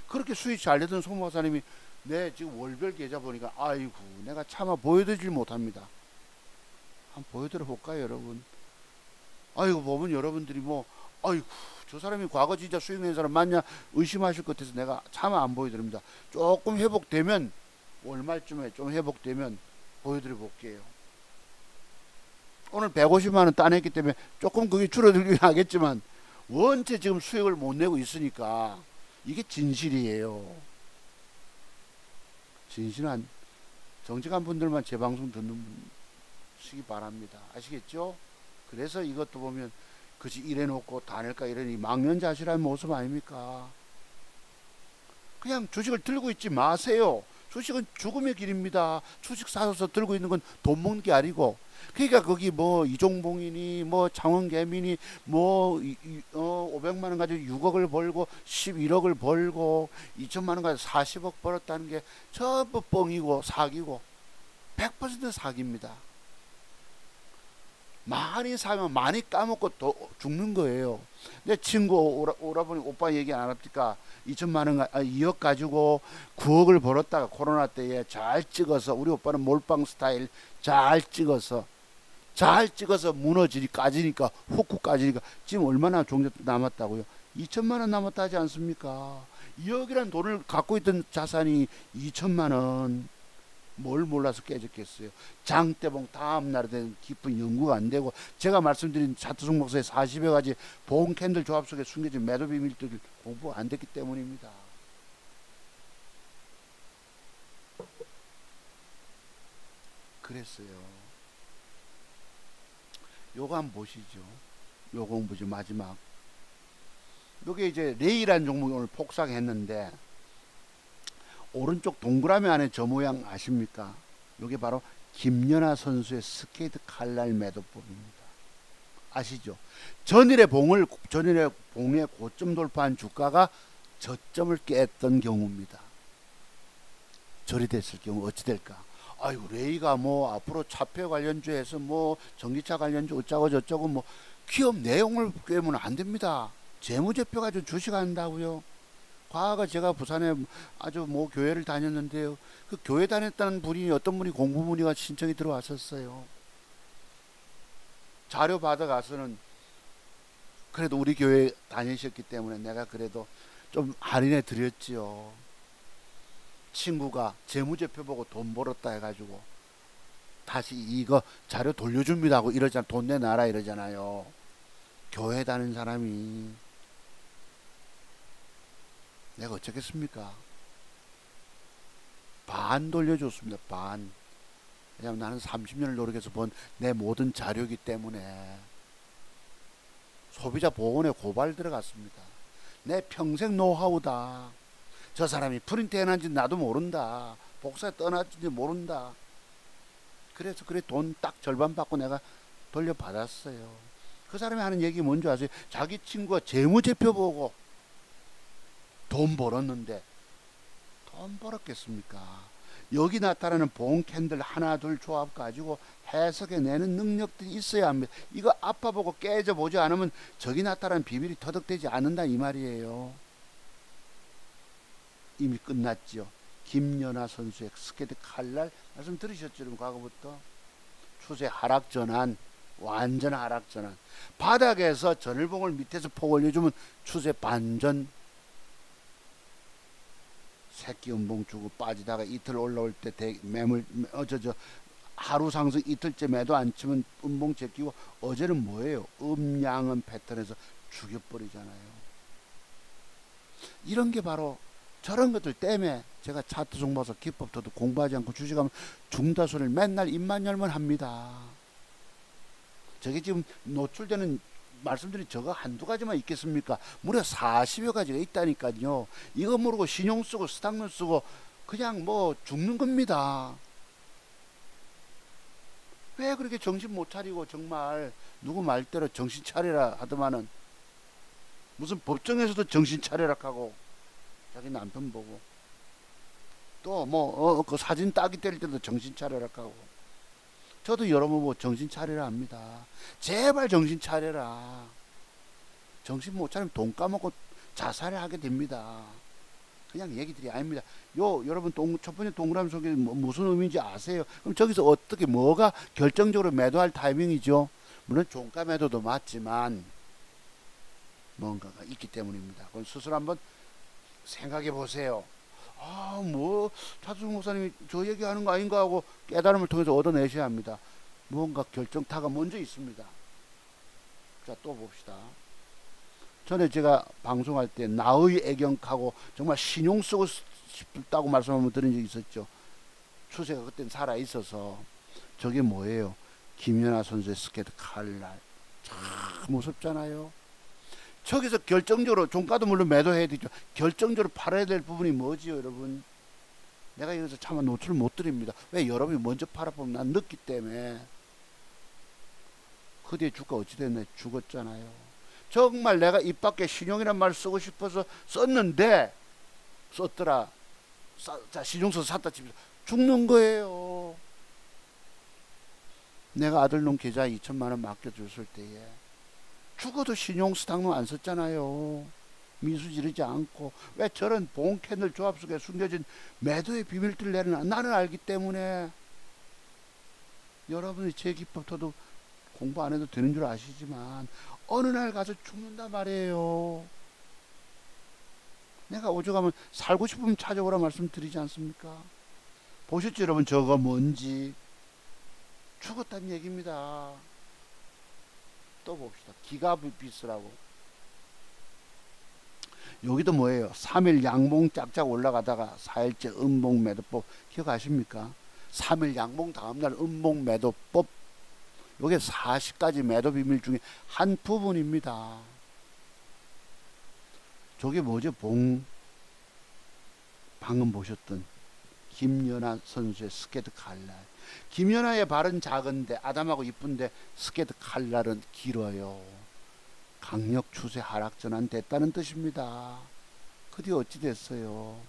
그렇게 수익 잘 되던 송 박사님이 내 지금 월별 계좌 보니까 아이고 내가 차마 보여드리질 못합니다. 한번 보여드려 볼까요 여러분? 아이고 보면 여러분들이 뭐 아이고 저 사람이 과거 진짜 수익 낸 사람 맞냐 의심하실 것 같아서 내가 차마 안 보여드립니다. 조금 회복되면 월말쯤에 좀 회복되면 보여드려 볼게요. 오늘 150만원 따냈기 때문에 조금 그게 줄어들긴 하겠지만 원체 지금 수익을 못 내고 있으니까 이게 진실이에요. 진실한 정직한 분들만 제 방송 듣는시기 바랍니다. 아시겠죠? 그래서 이것도 보면 그지 이래놓고 다 낼까 이러니 망연자실한 모습 아닙니까? 그냥 주식을 들고 있지 마세요. 주식은 죽음의 길입니다. 주식 사서 들고 있는 건 돈 먹는 게 아니고 그러니까 거기 뭐 이종봉이니 뭐 장원개미니 뭐 500만원 가지고 6억을 벌고 11억을 벌고 2천만원 가지고 40억 벌었다는 게 전부 뻥이고 사기고 100% 사기입니다. 많이 사면 많이 까먹고 또 죽는 거예요. 내 친구 오라버니 오빠 얘기 안 합니까? 2천만원 2억 가지고 9억을 벌었다가 코로나 때에 잘 찍어서 우리 오빠는 몰빵 스타일 잘 찍어서 무너지니 까지니까 훅훅 까지니까 지금 얼마나 종잣 남았다고요? 2천만원 남았다 하지 않습니까? 2억이란 돈을 갖고 있던 자산이 2천만원 뭘 몰라서 깨졌겠어요. 장대봉 다음 날에 대한 깊은 연구가 안 되고 제가 말씀드린 차트 종목서의 40여 가지 보험 캔들 조합 속에 숨겨진 매도 비밀들을 공부 안 됐기 때문입니다. 그랬어요. 요거 한번 보시죠. 요 공부지 마지막. 요게 이제 레이란 종목이 오늘 폭삭했는데 오른쪽 동그라미 안에 저 모양 아십니까? 요게 바로 김연아 선수의 스케이트 칼날 매도법입니다. 아시죠? 전일의 봉의 고점 돌파한 주가가 저점을 깼던 경우입니다. 절이 됐을 경우 어찌 될까? 아이고 레이가 뭐 앞으로 차표 관련주에서 뭐 전기차 관련주 어쩌고 저쩌고 뭐 기업 내용을 꿰면 안 됩니다. 재무제표 가지고 주식한다고요? 과거 제가 부산에 아주 뭐 교회를 다녔는데요. 그 교회 다녔다는 분이 어떤 분이 공부문의가 신청이 들어왔었어요. 자료 받아가서는 그래도 우리 교회 다니셨기 때문에 내가 그래도 좀 할인해 드렸지요. 친구가 재무제표 보고 돈 벌었다 해가지고 다시 이거 자료 돌려줍니다 하고 이러잖아. 돈 내놔라 이러잖아요. 교회 다니는 사람이 내가 어쩌겠습니까? 반 돌려줬습니다. 반. 왜냐하면 나는 30년을 노력해서 번 내 모든 자료이기 때문에 소비자 보호원에 고발 들어갔습니다. 내 평생 노하우다. 저 사람이 프린트 해놨는지 나도 모른다. 복사에 떠났는지 모른다. 그래서 그래 돈 딱 절반 받고 내가 돌려받았어요. 그 사람이 하는 얘기 뭔지 아세요? 자기 친구가 재무제표 보고 돈 벌었는데 돈 벌었겠습니까? 여기 나타나는 봉 캔들 하나 둘 조합 가지고 해석해내는 능력들이 있어야 합니다. 이거 아파보고 깨져보지 않으면 저기 나타나는 비밀이 터득되지 않는다 이 말이에요. 이미 끝났죠. 김연아 선수의 스케이트 칼날 말씀 들으셨죠? 여러분 과거부터 추세 하락 전환, 완전 하락 전환. 바닥에서 전일봉을 밑에서 폭 올려주면 추세 반전. 새끼 음봉 주고 빠지다가 이틀 올라올 때 매물 하루 상승 이틀째 매도 안 치면 음봉 제끼고 어제는 뭐예요? 음양은 패턴에서 죽여버리잖아요. 이런 게 바로 저런 것들 때문에 제가 차트 정보서 기법도 공부하지 않고 주식하면 죽는다 소리를 맨날 입만 열면 합니다. 저게 지금 노출되는 말씀드린 저거 한두 가지만 있겠습니까? 무려 40여 가지가 있다니까요. 이거 모르고 신용 쓰고 스탁론 쓰고 그냥 뭐 죽는 겁니다. 왜 그렇게 정신 못 차리고 정말 누구 말대로 정신 차리라 하더만은 무슨 법정에서도 정신 차리라 하고 자기 남편 보고 또 뭐 그 사진 따기 때릴 때도 정신 차리라 하고 저도 여러분 뭐 정신 차리라 합니다. 제발 정신 차려라. 정신 못 차리면 돈 까먹고 자살을 하게 됩니다. 그냥 얘기들이 아닙니다. 여러분 첫 번째 동그라미 속에 무슨 의미인지 아세요? 그럼 저기서 어떻게 뭐가 결정적으로 매도할 타이밍이죠? 물론 종가 매도도 맞지만 뭔가가 있기 때문입니다. 그건 스스로 한번 생각해 보세요. 뭐 차수중 목사님이 저 얘기하는 거 아닌가 하고 깨달음을 통해서 얻어내셔야 합니다. 뭔가 결정타가 먼저 있습니다. 자, 또 봅시다. 전에 제가 방송할 때 나의 애경하고 정말 신용 쓰고 싶다고 말씀 한번 드린 적이 있었죠. 추세가 그때는 살아 있어서. 저게 뭐예요? 김연아 선수의 스케이트 칼날. 참 무섭잖아요. 저기서 결정적으로 종가도 물론 매도해야 되죠. 결정적으로 팔아야 될 부분이 뭐지요, 여러분? 내가 여기서 차마 노출을 못 드립니다. 왜? 여러분이 먼저 팔아보면 난 늦기 때문에. 그 뒤에 주가 어찌 됐나? 죽었잖아요. 정말 내가 입 밖에 신용이란 말 쓰고 싶어서 썼는데 썼더라. 자, 신용서 샀다 치면서 죽는 거예요. 내가 아들놈 계좌에 2천만 원 맡겨줬을 때에 죽어도 신용스탁론 안 썼잖아요. 미수 지르지 않고. 왜? 저런 봉캔들 조합 속에 숨겨진 매도의 비밀들을 나는 알기 때문에. 여러분이 제 기법도 공부 안 해도 되는 줄 아시지만 어느 날 가서 죽는단 말이에요. 내가 오죽하면 살고 싶으면 찾아오라 말씀드리지 않습니까? 보셨죠 여러분? 저거 뭔지. 죽었다는 얘기입니다. 또 봅시다. 기가비스라고. 여기도 뭐예요? 3일 양봉 짝짝 올라가다가 4일째 음봉 매도법 기억하십니까? 3일 양봉 다음날 음봉 매도법. 요게 40가지 매도 비밀 중에 한 부분입니다. 저게 뭐죠? 방금 보셨던 김연아 선수의 스케이트 칼날. 김연아의 발은 작은데 아담하고 이쁜데 스케이트 칼날은 길어요. 강력 추세 하락 전환 됐다는 뜻입니다. 그 뒤 어찌 됐어요?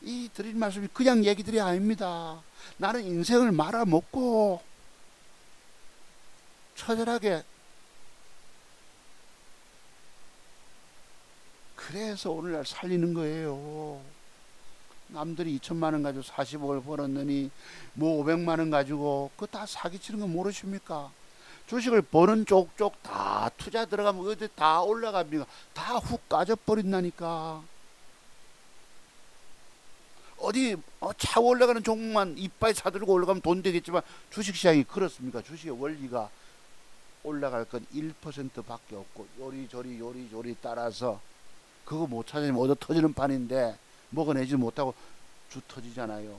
이 드린 말씀이 그냥 얘기들이 아닙니다. 나는 인생을 말아먹고 처절하게, 그래서 오늘날 살리는 거예요. 남들이 2천만 원 가지고 40억을 벌었느니 뭐 500만 원 가지고 그거 다 사기치는 거 모르십니까? 주식을 버는 쪽쪽 다 투자 들어가면 어디 다 올라갑니까? 다 훅 까져버린다니까. 어디 차 올라가는 종목만 이빨 사들고 올라가면 돈 되겠지만 주식시장이 그렇습니까? 주식의 원리가 올라갈 건 1% 밖에 없고 요리조리 따라서 그거 못 찾으면 얻어 터지는 판인데 먹어내지 못하고 주 터지잖아요.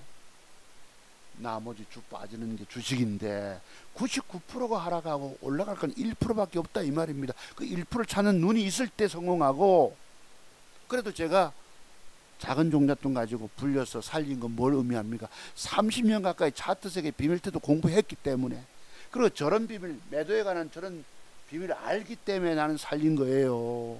나머지 주 빠지는 게 주식인데 99%가 하락하고 올라갈 건 1%밖에 없다 이 말입니다. 그 1%를 찾는 눈이 있을 때 성공하고. 그래도 제가 작은 종잣돈 가지고 불려서 살린 건 뭘 의미합니까? 30년 가까이 차트 세계 비밀테도 공부했기 때문에. 그리고 저런 비밀, 매도에 관한 저런 비밀을 알기 때문에 나는 살린 거예요.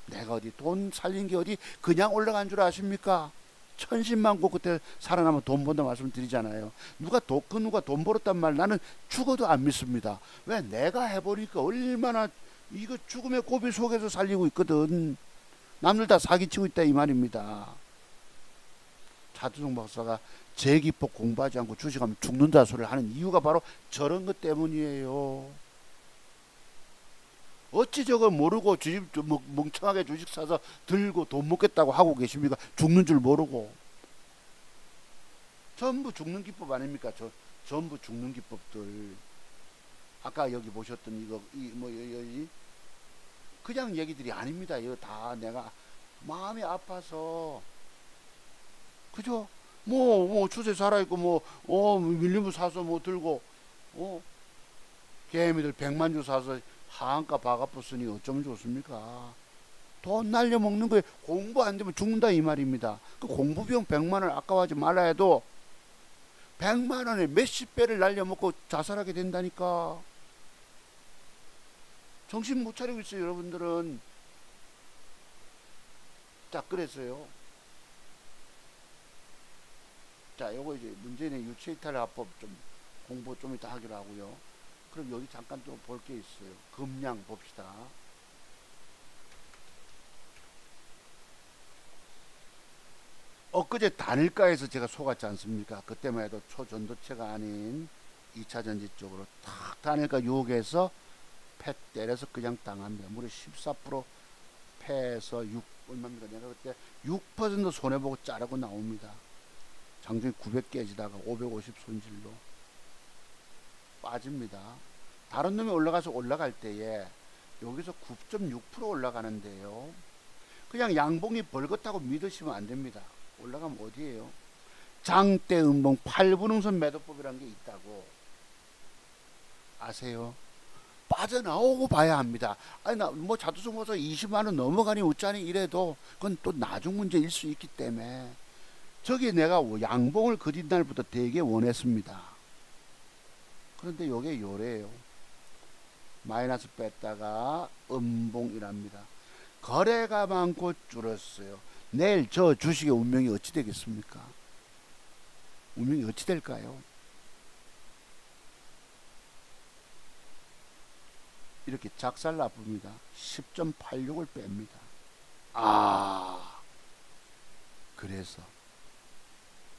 내가 어디 돈 살린 게 어디 그냥 올라간 줄 아십니까? 천신만고 그때 살아나면 돈 번다 말씀드리잖아요. 누가 돈 벌었단 말 나는 죽어도 안 믿습니다. 왜? 내가 해보니까 얼마나 이거 죽음의 고비 속에서 살리고 있거든. 남들 다 사기치고 있다 이 말입니다. 차두종 박사가 재기법 공부하지 않고 주식하면 죽는다 소리를 하는 이유가 바로 저런 것 때문이에요. 어찌 저걸 모르고 주식 멍청하게 주식 사서 들고 돈 먹겠다고 하고 계십니까? 죽는 줄 모르고. 전부 죽는 기법 아닙니까? 전부 죽는 기법들. 아까 여기 보셨던 이거 여기 그냥 얘기들이 아닙니다. 이거 다 내가 마음이 아파서 그죠? 추세 살아있고 밀림부 사서 들고 개미들 100만 주 사서 하한가 바가부으니 어쩌면 좋습니까? 돈 날려먹는 거에 공부 안 되면 죽는다 이 말입니다. 그 공부비용 100만 원 아까워하지 말라 해도 100만 원에 몇십 배를 날려먹고 자살하게 된다니까. 정신 못 차리고 있어요 여러분들은. 자 그랬어요. 자 요거 이제 문재인의 유체이탈화법 좀 공부 좀 이따 하기로 하고요. 그럼 여기 잠깐 또 볼 게 있어요. 금량 봅시다. 엊그제 단일가에서 제가 속았지 않습니까? 그때만 해도 초전도체가 아닌 2차 전지 쪽으로 탁 단일가 유혹해서 패 때려서 그냥 당합니다. 무려 14% 패해서 얼마입니까? 내가 그때 6% 손해보고 자르고 나옵니다. 장중에 900 깨지다가 550 손질로 빠집니다. 다른 놈이 올라갈 때에 여기서 9.6% 올라가는데요. 그냥 양봉이 벌겋다고 믿으시면 안 됩니다. 올라가면 어디에요? 장대 음봉 8분음선 매도법이라는 게 있다고 아세요? 빠져나오고 봐야 합니다. 아니 나 자두성 가서 20만원 넘어가니 웃자니 이래도 그건 또 나중 문제일 수 있기 때문에 저기 내가 양봉을 그린 날부터 되게 원했습니다. 그런데 요게 요래요. 마이너스 뺐다가 음봉이랍니다. 거래가 많고 줄었어요. 내일 저 주식의 운명이 어찌 되겠습니까? 운명이 어찌 될까요? 이렇게 작살 나쁩니다. 10.86을 뺍니다. 그래서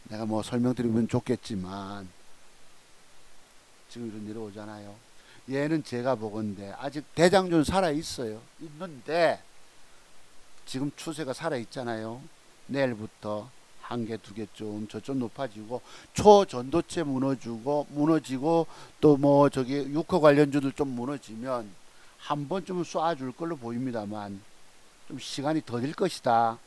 내가 설명드리면 좋겠지만 지금 이런 내려오잖아요. 얘는 제가 보건데 아직 대장준 살아 있어요. 있는데 지금 추세가 살아 있잖아요. 내일부터 한 개, 두 개쯤 저쪽 높아지고 초전도체 무너지고 또 저기 유커 관련주들 좀 무너지면 한 번쯤은 쏴줄 걸로 보입니다만 좀 시간이 더딜 것이다.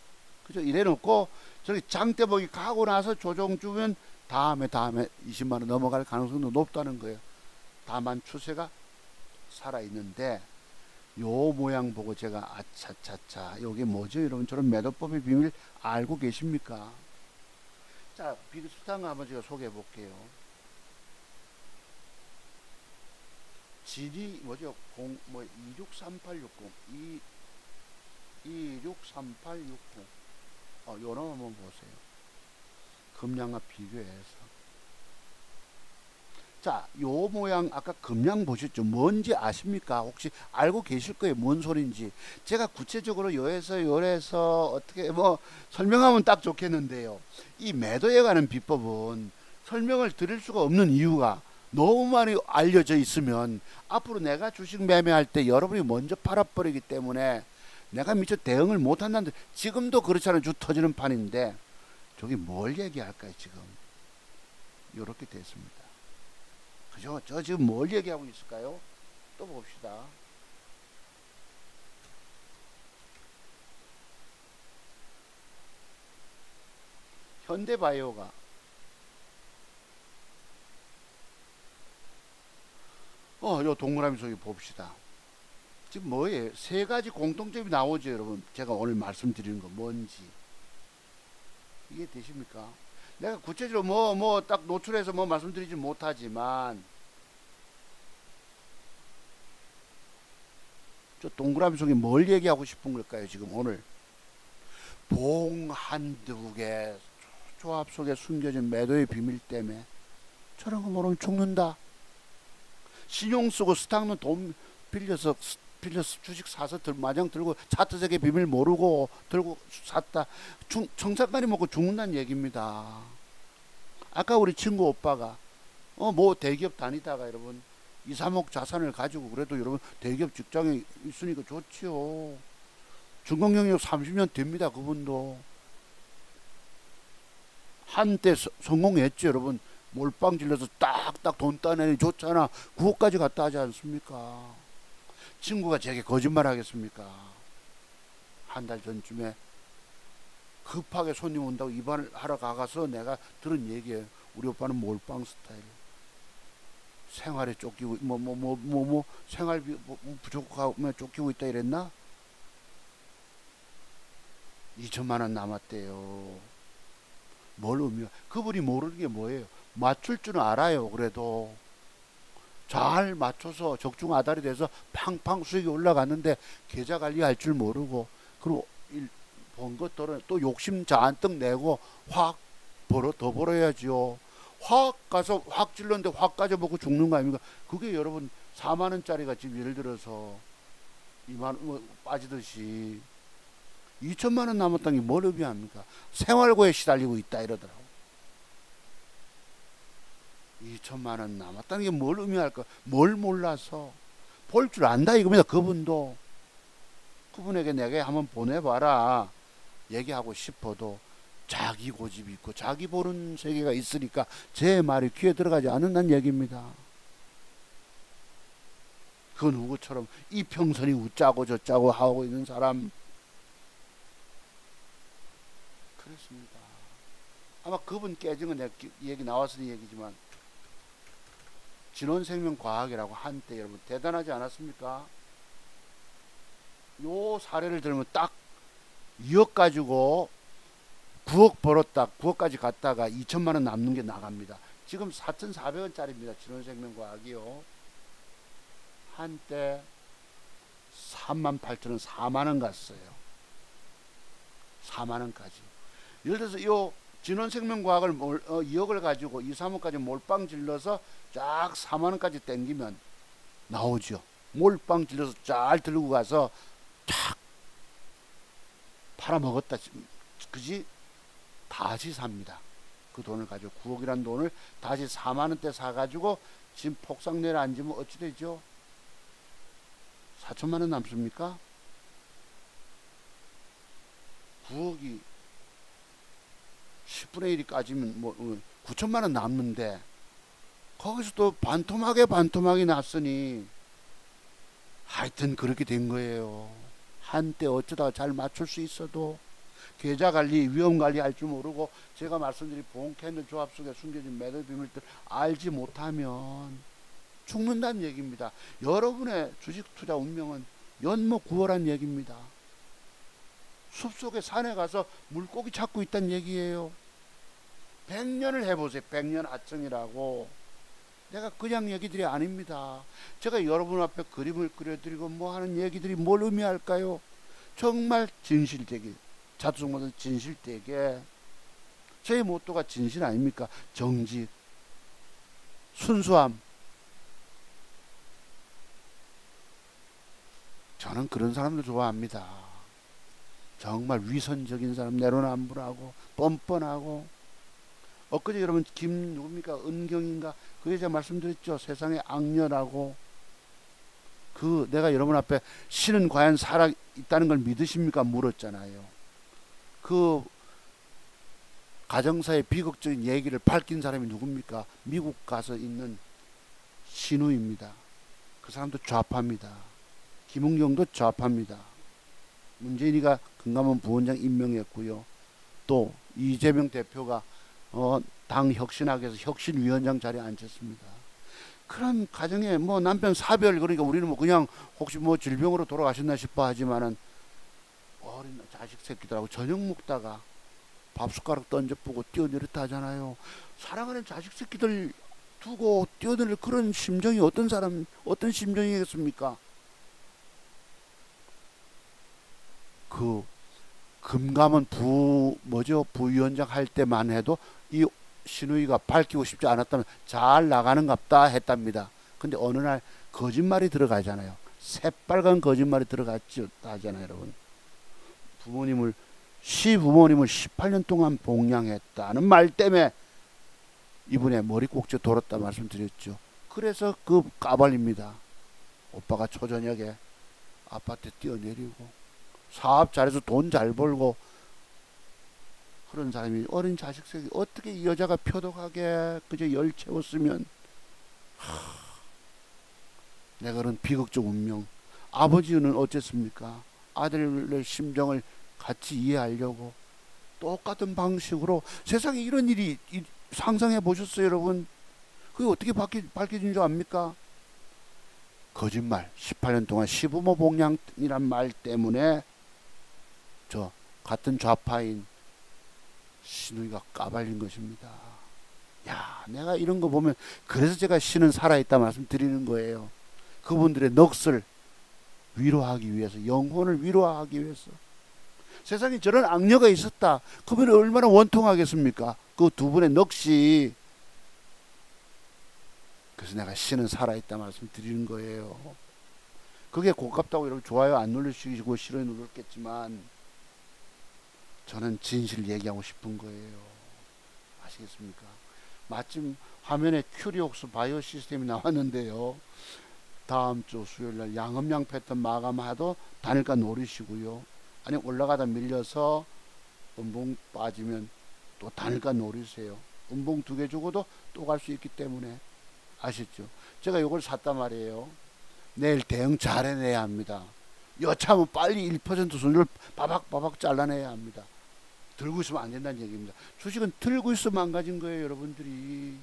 그죠? 이래놓고 저기 장대복이 가고 나서 조정 주면 다음에 20만원 넘어갈 가능성도 높다는 거예요. 다만 추세가 살아있는데 요 모양 보고 제가 아차차차 요게 뭐죠 여러분? 저런 매도법의 비밀 알고 계십니까? 자 비슷한 거 한번 제가 소개해 볼게요. 질이 뭐죠? 263860 263860 요런 한번 보세요. 금량과 비교해서 자, 요 모양 아까 금량 보셨죠? 뭔지 아십니까? 혹시 알고 계실 거예요? 뭔 소린지. 제가 구체적으로 요래서 어떻게 설명하면 딱 좋겠는데요. 이 매도에 관한 비법은 설명을 드릴 수가 없는 이유가 너무 많이 알려져 있으면 앞으로 내가 주식 매매할 때 여러분이 먼저 팔아버리기 때문에 내가 미처 대응을 못한다는데 지금도 그렇잖아요. 주 터지는 판인데 저기 뭘 얘기할까요? 지금 요렇게 됐습니다. 그죠? 저 지금 뭘 얘기하고 있을까요? 또 봅시다. 현대바이오가 요 동그라미 속에 봅시다. 지금 뭐예요? 세 가지 공통점이 나오죠, 여러분. 제가 오늘 말씀드리는 거 뭔지 이해 되십니까? 내가 구체적으로 딱 노출해서 말씀드리지 못하지만 저 동그라미 속에 뭘 얘기하고 싶은 걸까요? 지금 오늘 봉 한두 개 조합 속에 숨겨진 매도의 비밀 때문에 저런 거 모르면 죽는다. 신용 쓰고 스탁는 돈 빌려서 주식 사서 마냥 들고 차트세계 비밀 모르고 들고 샀다. 청산가리 먹고 죽는다는 얘기입니다. 아까 우리 친구 오빠가 뭐 대기업 다니다가 여러분 2, 3억 자산을 가지고 그래도 여러분 대기업 직장에 있으니까 좋지요. 중공영역 30년 됩니다. 그분도 한때 성공했죠. 여러분 몰빵 질러서 딱딱 돈 따내니 좋잖아. 9억까지 갔다 하지 않습니까? 친구가 제게 거짓말 하겠습니까? 한 달 전쯤에 급하게 손님 온다고 입안을 하러 가서 내가 들은 얘기예요. 우리 오빠는 몰빵 스타일. 생활에 쫓기고 생활비 부족하면 쫓기고 있다 이랬나? 2천만 원 남았대요. 뭘 의미야? 그분이 모르는 게 뭐예요? 맞출 줄은 알아요. 그래도 잘 맞춰서 적중아달이 돼서 팡팡 수익이 올라갔는데 계좌 관리할 줄 모르고 그리고 번 것들은 또 욕심 잔뜩 내고 확 더 벌어야지요. 확 가서 확 찔렀는데 확 가져먹고 죽는 거 아닙니까? 그게 여러분 4만 원짜리가 지금 예를 들어서 2만 원 빠지듯이 2천만 원 남았다는 게 뭘 의미합니까? 생활고에 시달리고 있다 이러더라고. 2천만 원 남았다는 게 뭘 의미할까? 뭘 몰라서 볼 줄 안다 이겁니다. 그분도 그분에게 내게 한번 보내봐라 얘기하고 싶어도 자기 고집이 있고 자기 보는 세계가 있으니까 제 말이 귀에 들어가지 않는다는 얘기입니다. 그 누구처럼 이평선이 웃자고 저짜고 하고 있는 사람 그렇습니다. 아마 그분 깨진 건 내가 얘기 나왔으니 얘기지만 진원생명과학이라고 한때 여러분 대단하지 않았습니까? 요 사례를 들면 딱 2억 가지고 9억 벌었다 9억까지 갔다가 2천만 원 남는 게 나갑니다. 지금 4,400원짜리입니다. 진원생명과학이요. 한때 38,000원 4만원 갔어요. 4만원까지. 예를 들어서 요 진원생명과학을 2억을 가지고 2, 3억까지 몰빵 질러서 쫙 4만원까지 땡기면 나오죠. 몰빵 질러서 잘 들고 가서 탁 팔아먹었다. 그지? 다시 삽니다. 그 돈을 가지고 9억이라는 돈을 다시 4만원대 사가지고 지금 폭삭 내려앉으면 어찌 되죠? 4천만원 남습니까? 9억이 10분의 1이 까지면 9천만원 남는데 거기서 또 반토막이 났으니 하여튼 그렇게 된 거예요. 한때 어쩌다가 잘 맞출 수 있어도 계좌관리, 위험관리 할 줄 모르고 제가 말씀드린 보험캔들 조합 속에 숨겨진 매도 비밀들 알지 못하면 죽는다는 얘기입니다. 여러분의 주식투자 운명은 연모구월한 얘기입니다. 숲속에 산에 가서 물고기 찾고 있다는 얘기예요. 100년을 해보세요. 100년 하청이라고. 내가 그냥 얘기들이 아닙니다. 제가 여러분 앞에 그림을 그려드리고 뭐 하는 얘기들이 뭘 의미할까요? 정말 진실되게 자투성모는 진실되게 제 모토가 진실 아닙니까? 정직, 순수함. 저는 그런 사람들 좋아합니다. 정말 위선적인 사람, 내로남불하고 뻔뻔하고. 엊그제 여러분 누굽니까? 은경인가? 그 여자 말씀드렸죠. 세상에 악녀라고. 내가 여러분 앞에 신은 과연 살아 있다는 걸 믿으십니까? 물었잖아요. 그 가정사의 비극적인 얘기를 밝힌 사람이 누굽니까? 미국 가서 있는 신우입니다. 그 사람도 좌파입니다. 김은경도 좌파입니다. 문재인이가 금감원 부원장 임명했고요. 또 이재명 대표가 당 혁신학에서 혁신위원장 자리에 앉혔습니다. 그런 가정에 남편 사별 그러니까 우리는 그냥 혹시 질병으로 돌아가셨나 싶어 하지만은 어린 자식 새끼들하고 저녁 먹다가 밥숟가락 던져보고 뛰어내렸다 하잖아요. 사랑하는 자식 새끼들 두고 뛰어내릴 그런 심정이 어떤 심정이겠습니까? 금감원 부위원장 할 때만 해도 이 신우이가 밝히고 싶지 않았다면 잘 나가는갑다 했답니다. 근데 어느 날 거짓말이 들어가잖아요. 새빨간 거짓말이 들어갔죠 하잖아요, 여러분. 시부모님을 18년 동안 봉양했다는 말 때문에 이분의 머리 꼭지 돌았다 말씀드렸죠. 그래서 그 까발립니다. 오빠가 초저녁에 아파트 뛰어내리고 사업 잘해서 돈 잘 벌고 그런 사람이 어린 자식색이 어떻게 이 여자가 표독하게 그저 열 채웠으면 내가 그런 비극적 운명. 아버지는 어쨌습니까? 아들의 심정을 같이 이해하려고 똑같은 방식으로 세상에 이런 일이 상상해 보셨어요, 여러분? 그게 어떻게 밝혀진 줄 압니까? 거짓말. 18년 동안 시부모 봉양이란 말 때문에 저 같은 좌파인 신우이가 까발린 것입니다. 야, 내가 이런 거 보면 그래서 제가 신은 살아있다 말씀드리는 거예요. 그분들의 넋을 위로하기 위해서, 영혼을 위로하기 위해서. 세상에 저런 악녀가 있었다. 그분이 얼마나 원통하겠습니까? 그 두 분의 넋이. 그래서 내가 신은 살아있다 말씀드리는 거예요. 그게 고깝다고 여러분 좋아요 안 누르시고 싫어요 누르겠지만 저는 진실 얘기하고 싶은 거예요. 아시겠습니까? 마침 화면에 큐리옥스 바이오 시스템이 나왔는데요. 다음 주 수요일날 양음양 패턴 마감하도 단일가 노리시고요. 아니 올라가다 밀려서 음봉 빠지면 또 단일가 노리세요. 음봉 2개 주고도 또 갈 수 있기 때문에. 아시죠? 제가 이걸 샀단 말이에요. 내일 대응 잘 해내야 합니다. 여차하면 빨리 1% 손을 바박바박 잘라내야 합니다. 들고 있으면 안 된다는 얘기입니다. 주식은 들고 있으면 망가진 거예요, 여러분들이.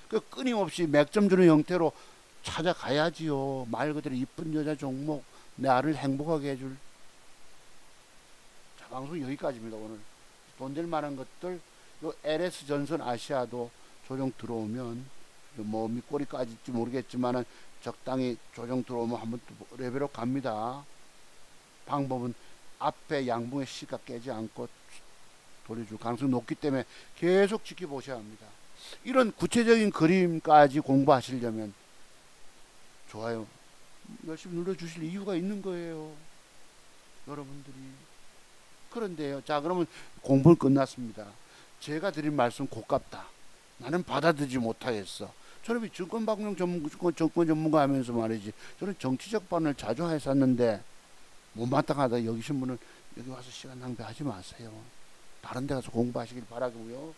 그 끊임없이 맥점 주는 형태로 찾아가야지요. 말 그대로 이쁜 여자 종목, 나를 행복하게 해줄. 자, 방송 여기까지입니다. 오늘 돈 될 만한 것들, 요 LS 전선 아시아도 조정 들어오면 뭐 밑꼬리까지일지 모르겠지만은 적당히 조정 들어오면 한번 레벨업 갑니다. 방법은 앞에 양봉의 시가 깨지 않고 돌려줄 가능성이 높기 때문에 계속 지켜보셔야 합니다. 이런 구체적인 그림까지 공부하시려면 좋아요 열심히 눌러주실 이유가 있는 거예요, 여러분들이. 그런데요, 자 그러면 공부는 끝났습니다. 제가 드린 말씀 고깝다, 나는 받아들이지 못하겠어. 저는 증권방송 정권 전문가 하면서 말이지, 저는 정치적 반응을 자주 했었는데 못마땅하다 여기신 분은 여기 와서 시간 낭비하지 마세요. 다른 데 가서 공부하시길 바라고요.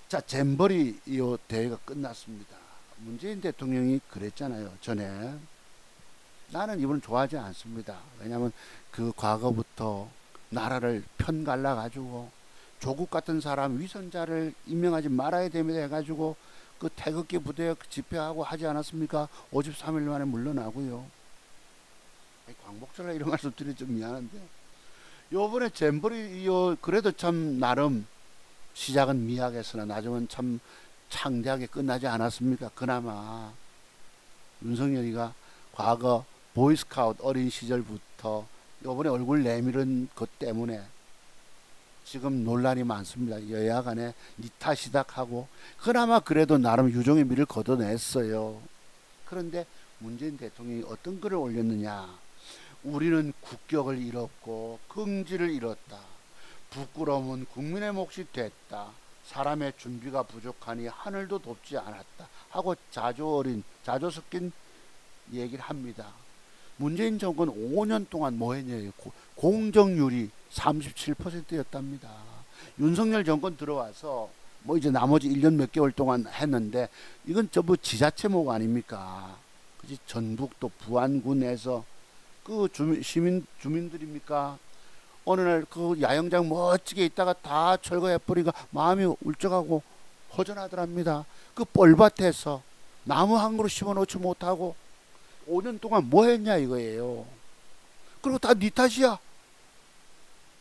자, 잼버리 이 대회가 끝났습니다. 문재인 대통령이 그랬잖아요, 전에. 나는 이분을 좋아하지 않습니다. 왜냐하면 그 과거부터 나라를 편갈라 가지고 조국 같은 사람 위선자를 임명하지 말아야 됩니다 해가지고 그 태극기 부대 집회하고 하지 않았습니까? 53일 만에 물러나고요. 광복절에 이런 말씀 드리기 좀 미안한데, 요번에 잼버리 그래도 참 나름 시작은 미약했으나 나중은 참 창대하게 끝나지 않았습니까? 그나마 윤석열이가 과거 보이스카우트 어린 시절부터 요번에 얼굴 내밀은 것 때문에 지금 논란이 많습니다. 여야 간에 니 탓이닥하고. 그나마 그래도 나름 유종의 미를 걷어냈어요. 그런데 문재인 대통령이 어떤 글을 올렸느냐. 우리는 국격을 잃었고 긍지를 잃었다. 부끄러움은 국민의 몫이 됐다. 사람의 준비가 부족하니 하늘도 돕지 않았다 하고 자조 섞인 얘기를 합니다. 문재인 정권 5년 동안 뭐 했냐요. 공정률이 37%였답니다. 윤석열 정권 들어와서 뭐 이제 나머지 1년 몇 개월 동안 했는데 이건 전부 지자체목 아닙니까? 그지? 전북도 부안군에서 그 주민들입니까? 어느 날 그 야영장 멋지게 있다가 다 철거해버리니까 마음이 울적하고 허전하더랍니다. 그 뻘밭에서 나무 한 그루 심어놓지 못하고 5년 동안 뭐 했냐 이거예요. 그리고 다 니 탓이야.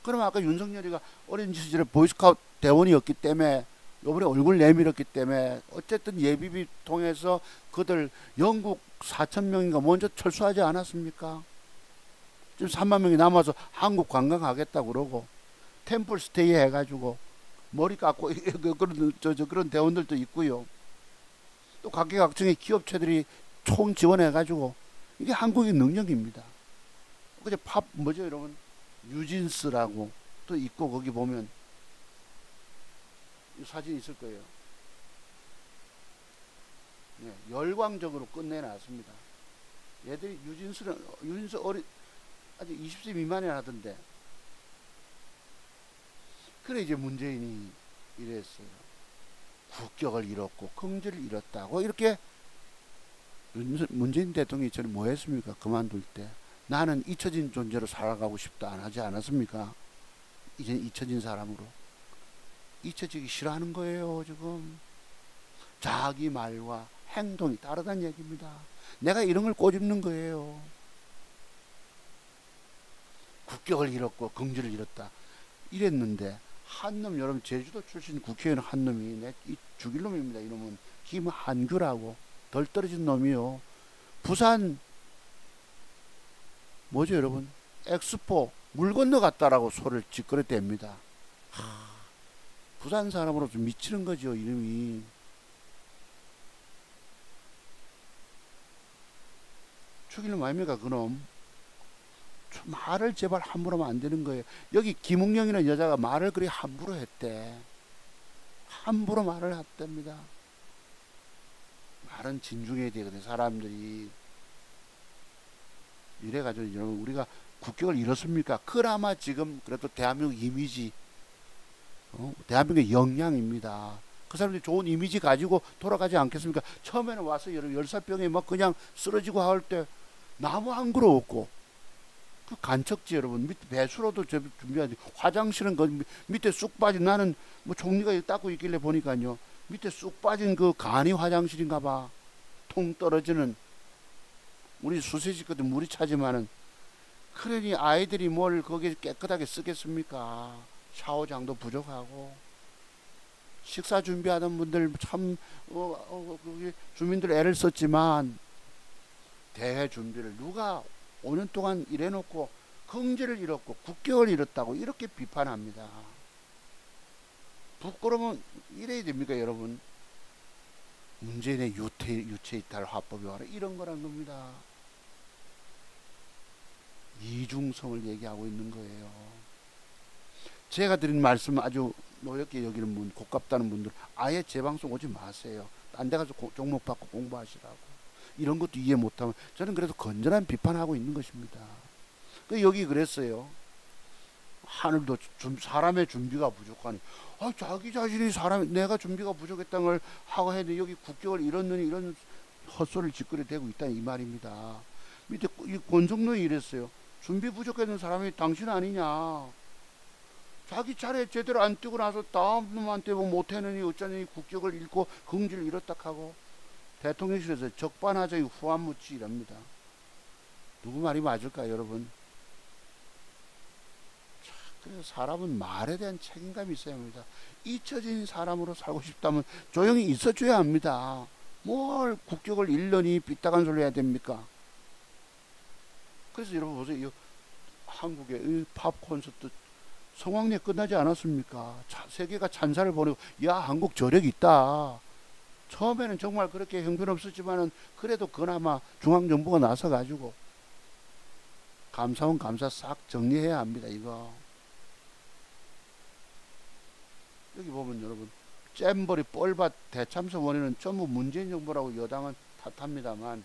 그럼 아까 윤석열이가 어린 시절에 보이스카우트 대원이었기 때문에 요번에 얼굴 내밀었기 때문에 어쨌든 예비비 통해서 그들 영국 4,000명인가 먼저 철수하지 않았습니까? 지금 3만 명이 남아서 한국 관광하겠다고 그러고 템플 스테이 해가지고 머리 깎고 그런 대원들도 있고요. 또 각계각층의 기업체들이 총 지원해가지고 이게 한국의 능력입니다. 그제 팝 뭐죠 여러분? 뉴진스라고 또 있고 거기 보면 이 사진 있을 거예요. 네, 열광적으로 끝내놨습니다. 얘들이 뉴진스 아직 20세 미만이 하던데. 그래 이제 문재인이 이랬어요. 국격을 잃었고 긍지를 잃었다고 이렇게 문재인 대통령이 저는 뭐 했습니까? 그만둘 때 나는 잊혀진 존재로 살아가고 싶다 안 하지 않았습니까? 이제 잊혀진 사람으로 잊혀지기 싫어하는 거예요. 지금 자기 말과 행동이 다르다는 얘기입니다. 내가 이런 걸 꼬집는 거예요. 국격을 잃었고 긍지를 잃었다 이랬는데 한놈 여러분 제주도 출신 국회의원 한 놈이 내 죽일 놈입니다. 이놈은 김한규라고 덜 떨어진 놈이요. 부산 뭐죠 여러분? 엑스포 물 건너갔다라고 소리를 짓거렸답니다. 부산 사람으로 좀 미치는 거죠 이름이. 죽일 놈 아닙니까 그놈? 말을 제발 함부로 하면 안 되는 거예요. 여기 김웅영이라는 여자가 말을 그리 함부로 했대. 함부로 말을 했답니다. 말은 진중해야 되거든 사람들이. 이래가지고 여러분 우리가 국격을 잃었습니까? 그나마 지금 그래도 대한민국 이미지 대한민국의 역량입니다. 그 사람들이 좋은 이미지 가지고 돌아가지 않겠습니까? 처음에는 와서 여러분 열사병에 막 그냥 쓰러지고 할 때 나무 한 그루 없고 그 간척지 여러분 밑에 배수로도 준비하지. 화장실은 그 밑에 쑥 빠진 나는 뭐 총리가 닦고 있길래 보니까요 밑에 쑥 빠진 그 간이 화장실인가봐. 통 떨어지는 우리 수세식 같은 물이 차지만은 그러니 아이들이 뭘 거기에 깨끗하게 쓰겠습니까? 샤워장도 부족하고 식사 준비하던 분들 참 주민들 애를 썼지만 대회 준비를 누가 5년 동안 일해놓고 긍지를 잃었고 국격을 잃었다고 이렇게 비판합니다. 부끄러우면 이래야 됩니까 여러분? 문재인의 유체이탈 화법이 와라 이런 거란 겁니다. 이중성을 얘기하고 있는 거예요. 제가 드린 말씀 아주 노엽게 여기는 분, 고깝다는 분들 아예 제 방송 오지 마세요. 딴 데 가서 종목 받고 공부하시라고. 이런 것도 이해 못하면 저는 그래도 건전한 비판하고 있는 것입니다. 여기 그랬어요. 하늘도 사람의 준비가 부족하니 자기 자신이 내가 준비가 부족했다는 걸 하고 했는데 여기 국격을 잃었느니 이런 헛소리를 짓거리 대고 있다 이 말입니다. 밑에 이 권성노이 이랬어요. 준비 부족했는 사람이 당신 아니냐. 자기 차례 제대로 안 뛰고 나서 다음 놈한테 뭐 못했느니 어쩌느니 국격을 잃고 긍지를 잃었다 하고 대통령실에서 적반하장의 후한무치 이랍니다. 누구 말이 맞을까요 여러분? 그래서 사람은 말에 대한 책임감이 있어야 합니다. 잊혀진 사람으로 살고 싶다면 조용히 있어줘야 합니다. 뭘 국격을 잃느니 삐딱한 소리 해야 됩니까? 그래서 여러분 보세요. 이 한국의 이 팝 콘서트 성황리에 끝나지 않았습니까? 세계가 찬사를 보내고 야 한국 저력이 있다. 처음에는 정말 그렇게 형편없었지만은 그래도 그나마 중앙정부가 나서가지고 감사원 감사 싹 정리해야 합니다. 이거 여기 보면 여러분 잼버리 뻘밭 대참사 원인은 전부 문재인 정부라고 여당은 탓합니다만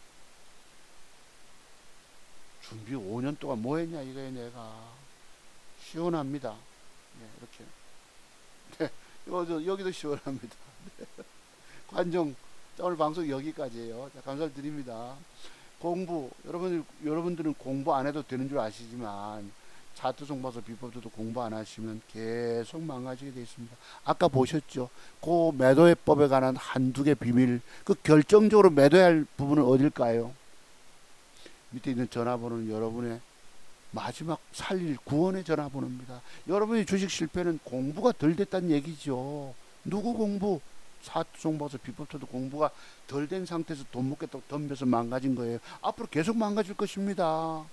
준비 5년 동안 뭐 했냐 이거에 내가 시원합니다. 네, 이렇게 여기도 시원합니다. 네. 관종 오늘 방송 여기까지예요. 자, 감사드립니다. 공부 여러분들은 공부 안 해도 되는 줄 아시지만 차트송파서 비법도 공부 안 하시면 계속 망가지게 되어 있습니다. 아까 보셨죠? 그 매도해법에 관한 한두 개 비밀 그 결정적으로 매도해야 할 부분은 어딜까요? 밑에 있는 전화번호는 여러분의 마지막 살릴 구원의 전화번호입니다. 여러분의 주식 실패는 공부가 덜 됐다는 얘기죠. 누구 공부? 사투송파서 비법도 공부가 덜 된 상태에서 돈 먹겠다고 덤벼서 망가진 거예요. 앞으로 계속 망가질 것입니다.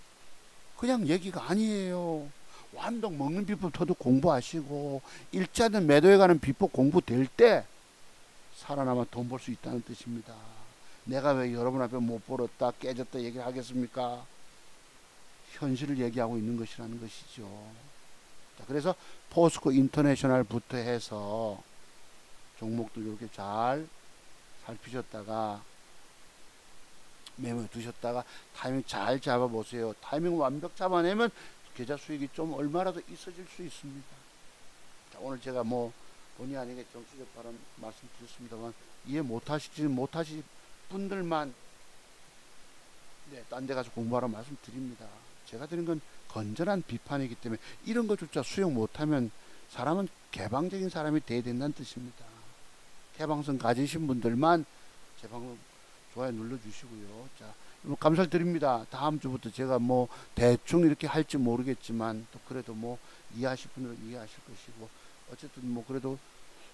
그냥 얘기가 아니에요. 완독 먹는 비법 저도 공부하시고 일자는 매도에 가는 비법 공부될 때 살아남아 돈 벌 수 있다는 뜻입니다. 내가 왜 여러분 앞에 못 벌었다 깨졌다 얘기를 하겠습니까? 현실을 얘기하고 있는 것이라는 것이죠. 자, 그래서 포스코 인터내셔널부터 해서 종목도 이렇게 잘 살피셨다가 메모해 두셨다가 타이밍 잘 잡아보세요. 타이밍 완벽 잡아내면 계좌 수익이 좀 얼마라도 있어질 수 있습니다. 자, 오늘 제가 뭐 본의 아니게 정치적 발언 말씀드렸습니다만 이해 못하실 분들만 딴 데 가서 공부하라 말씀드립니다. 제가 드린 건 건전한 비판이기 때문에 이런 것조차 수용 못하면 사람은 개방적인 사람이 돼야 된다는 뜻입니다. 개방성 가지신 분들만 제 방송 좋아요 눌러주시고요. 자, 감사드립니다. 다음 주부터 제가 뭐 대충 이렇게 할지 모르겠지만 또 그래도 뭐 이해하실 분들은 이해하실 것이고 어쨌든 뭐 그래도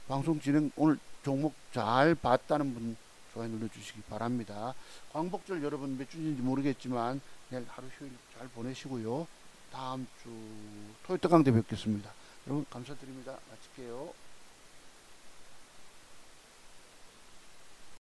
방송 진행 오늘 종목 잘 봤다는 분 좋아요 눌러주시기 바랍니다. 광복절 여러분 몇 주인지 모르겠지만 내일 하루 휴일 잘 보내시고요. 다음 주 토요일 강대 뵙겠습니다. 여러분 감사드립니다. 마칠게요.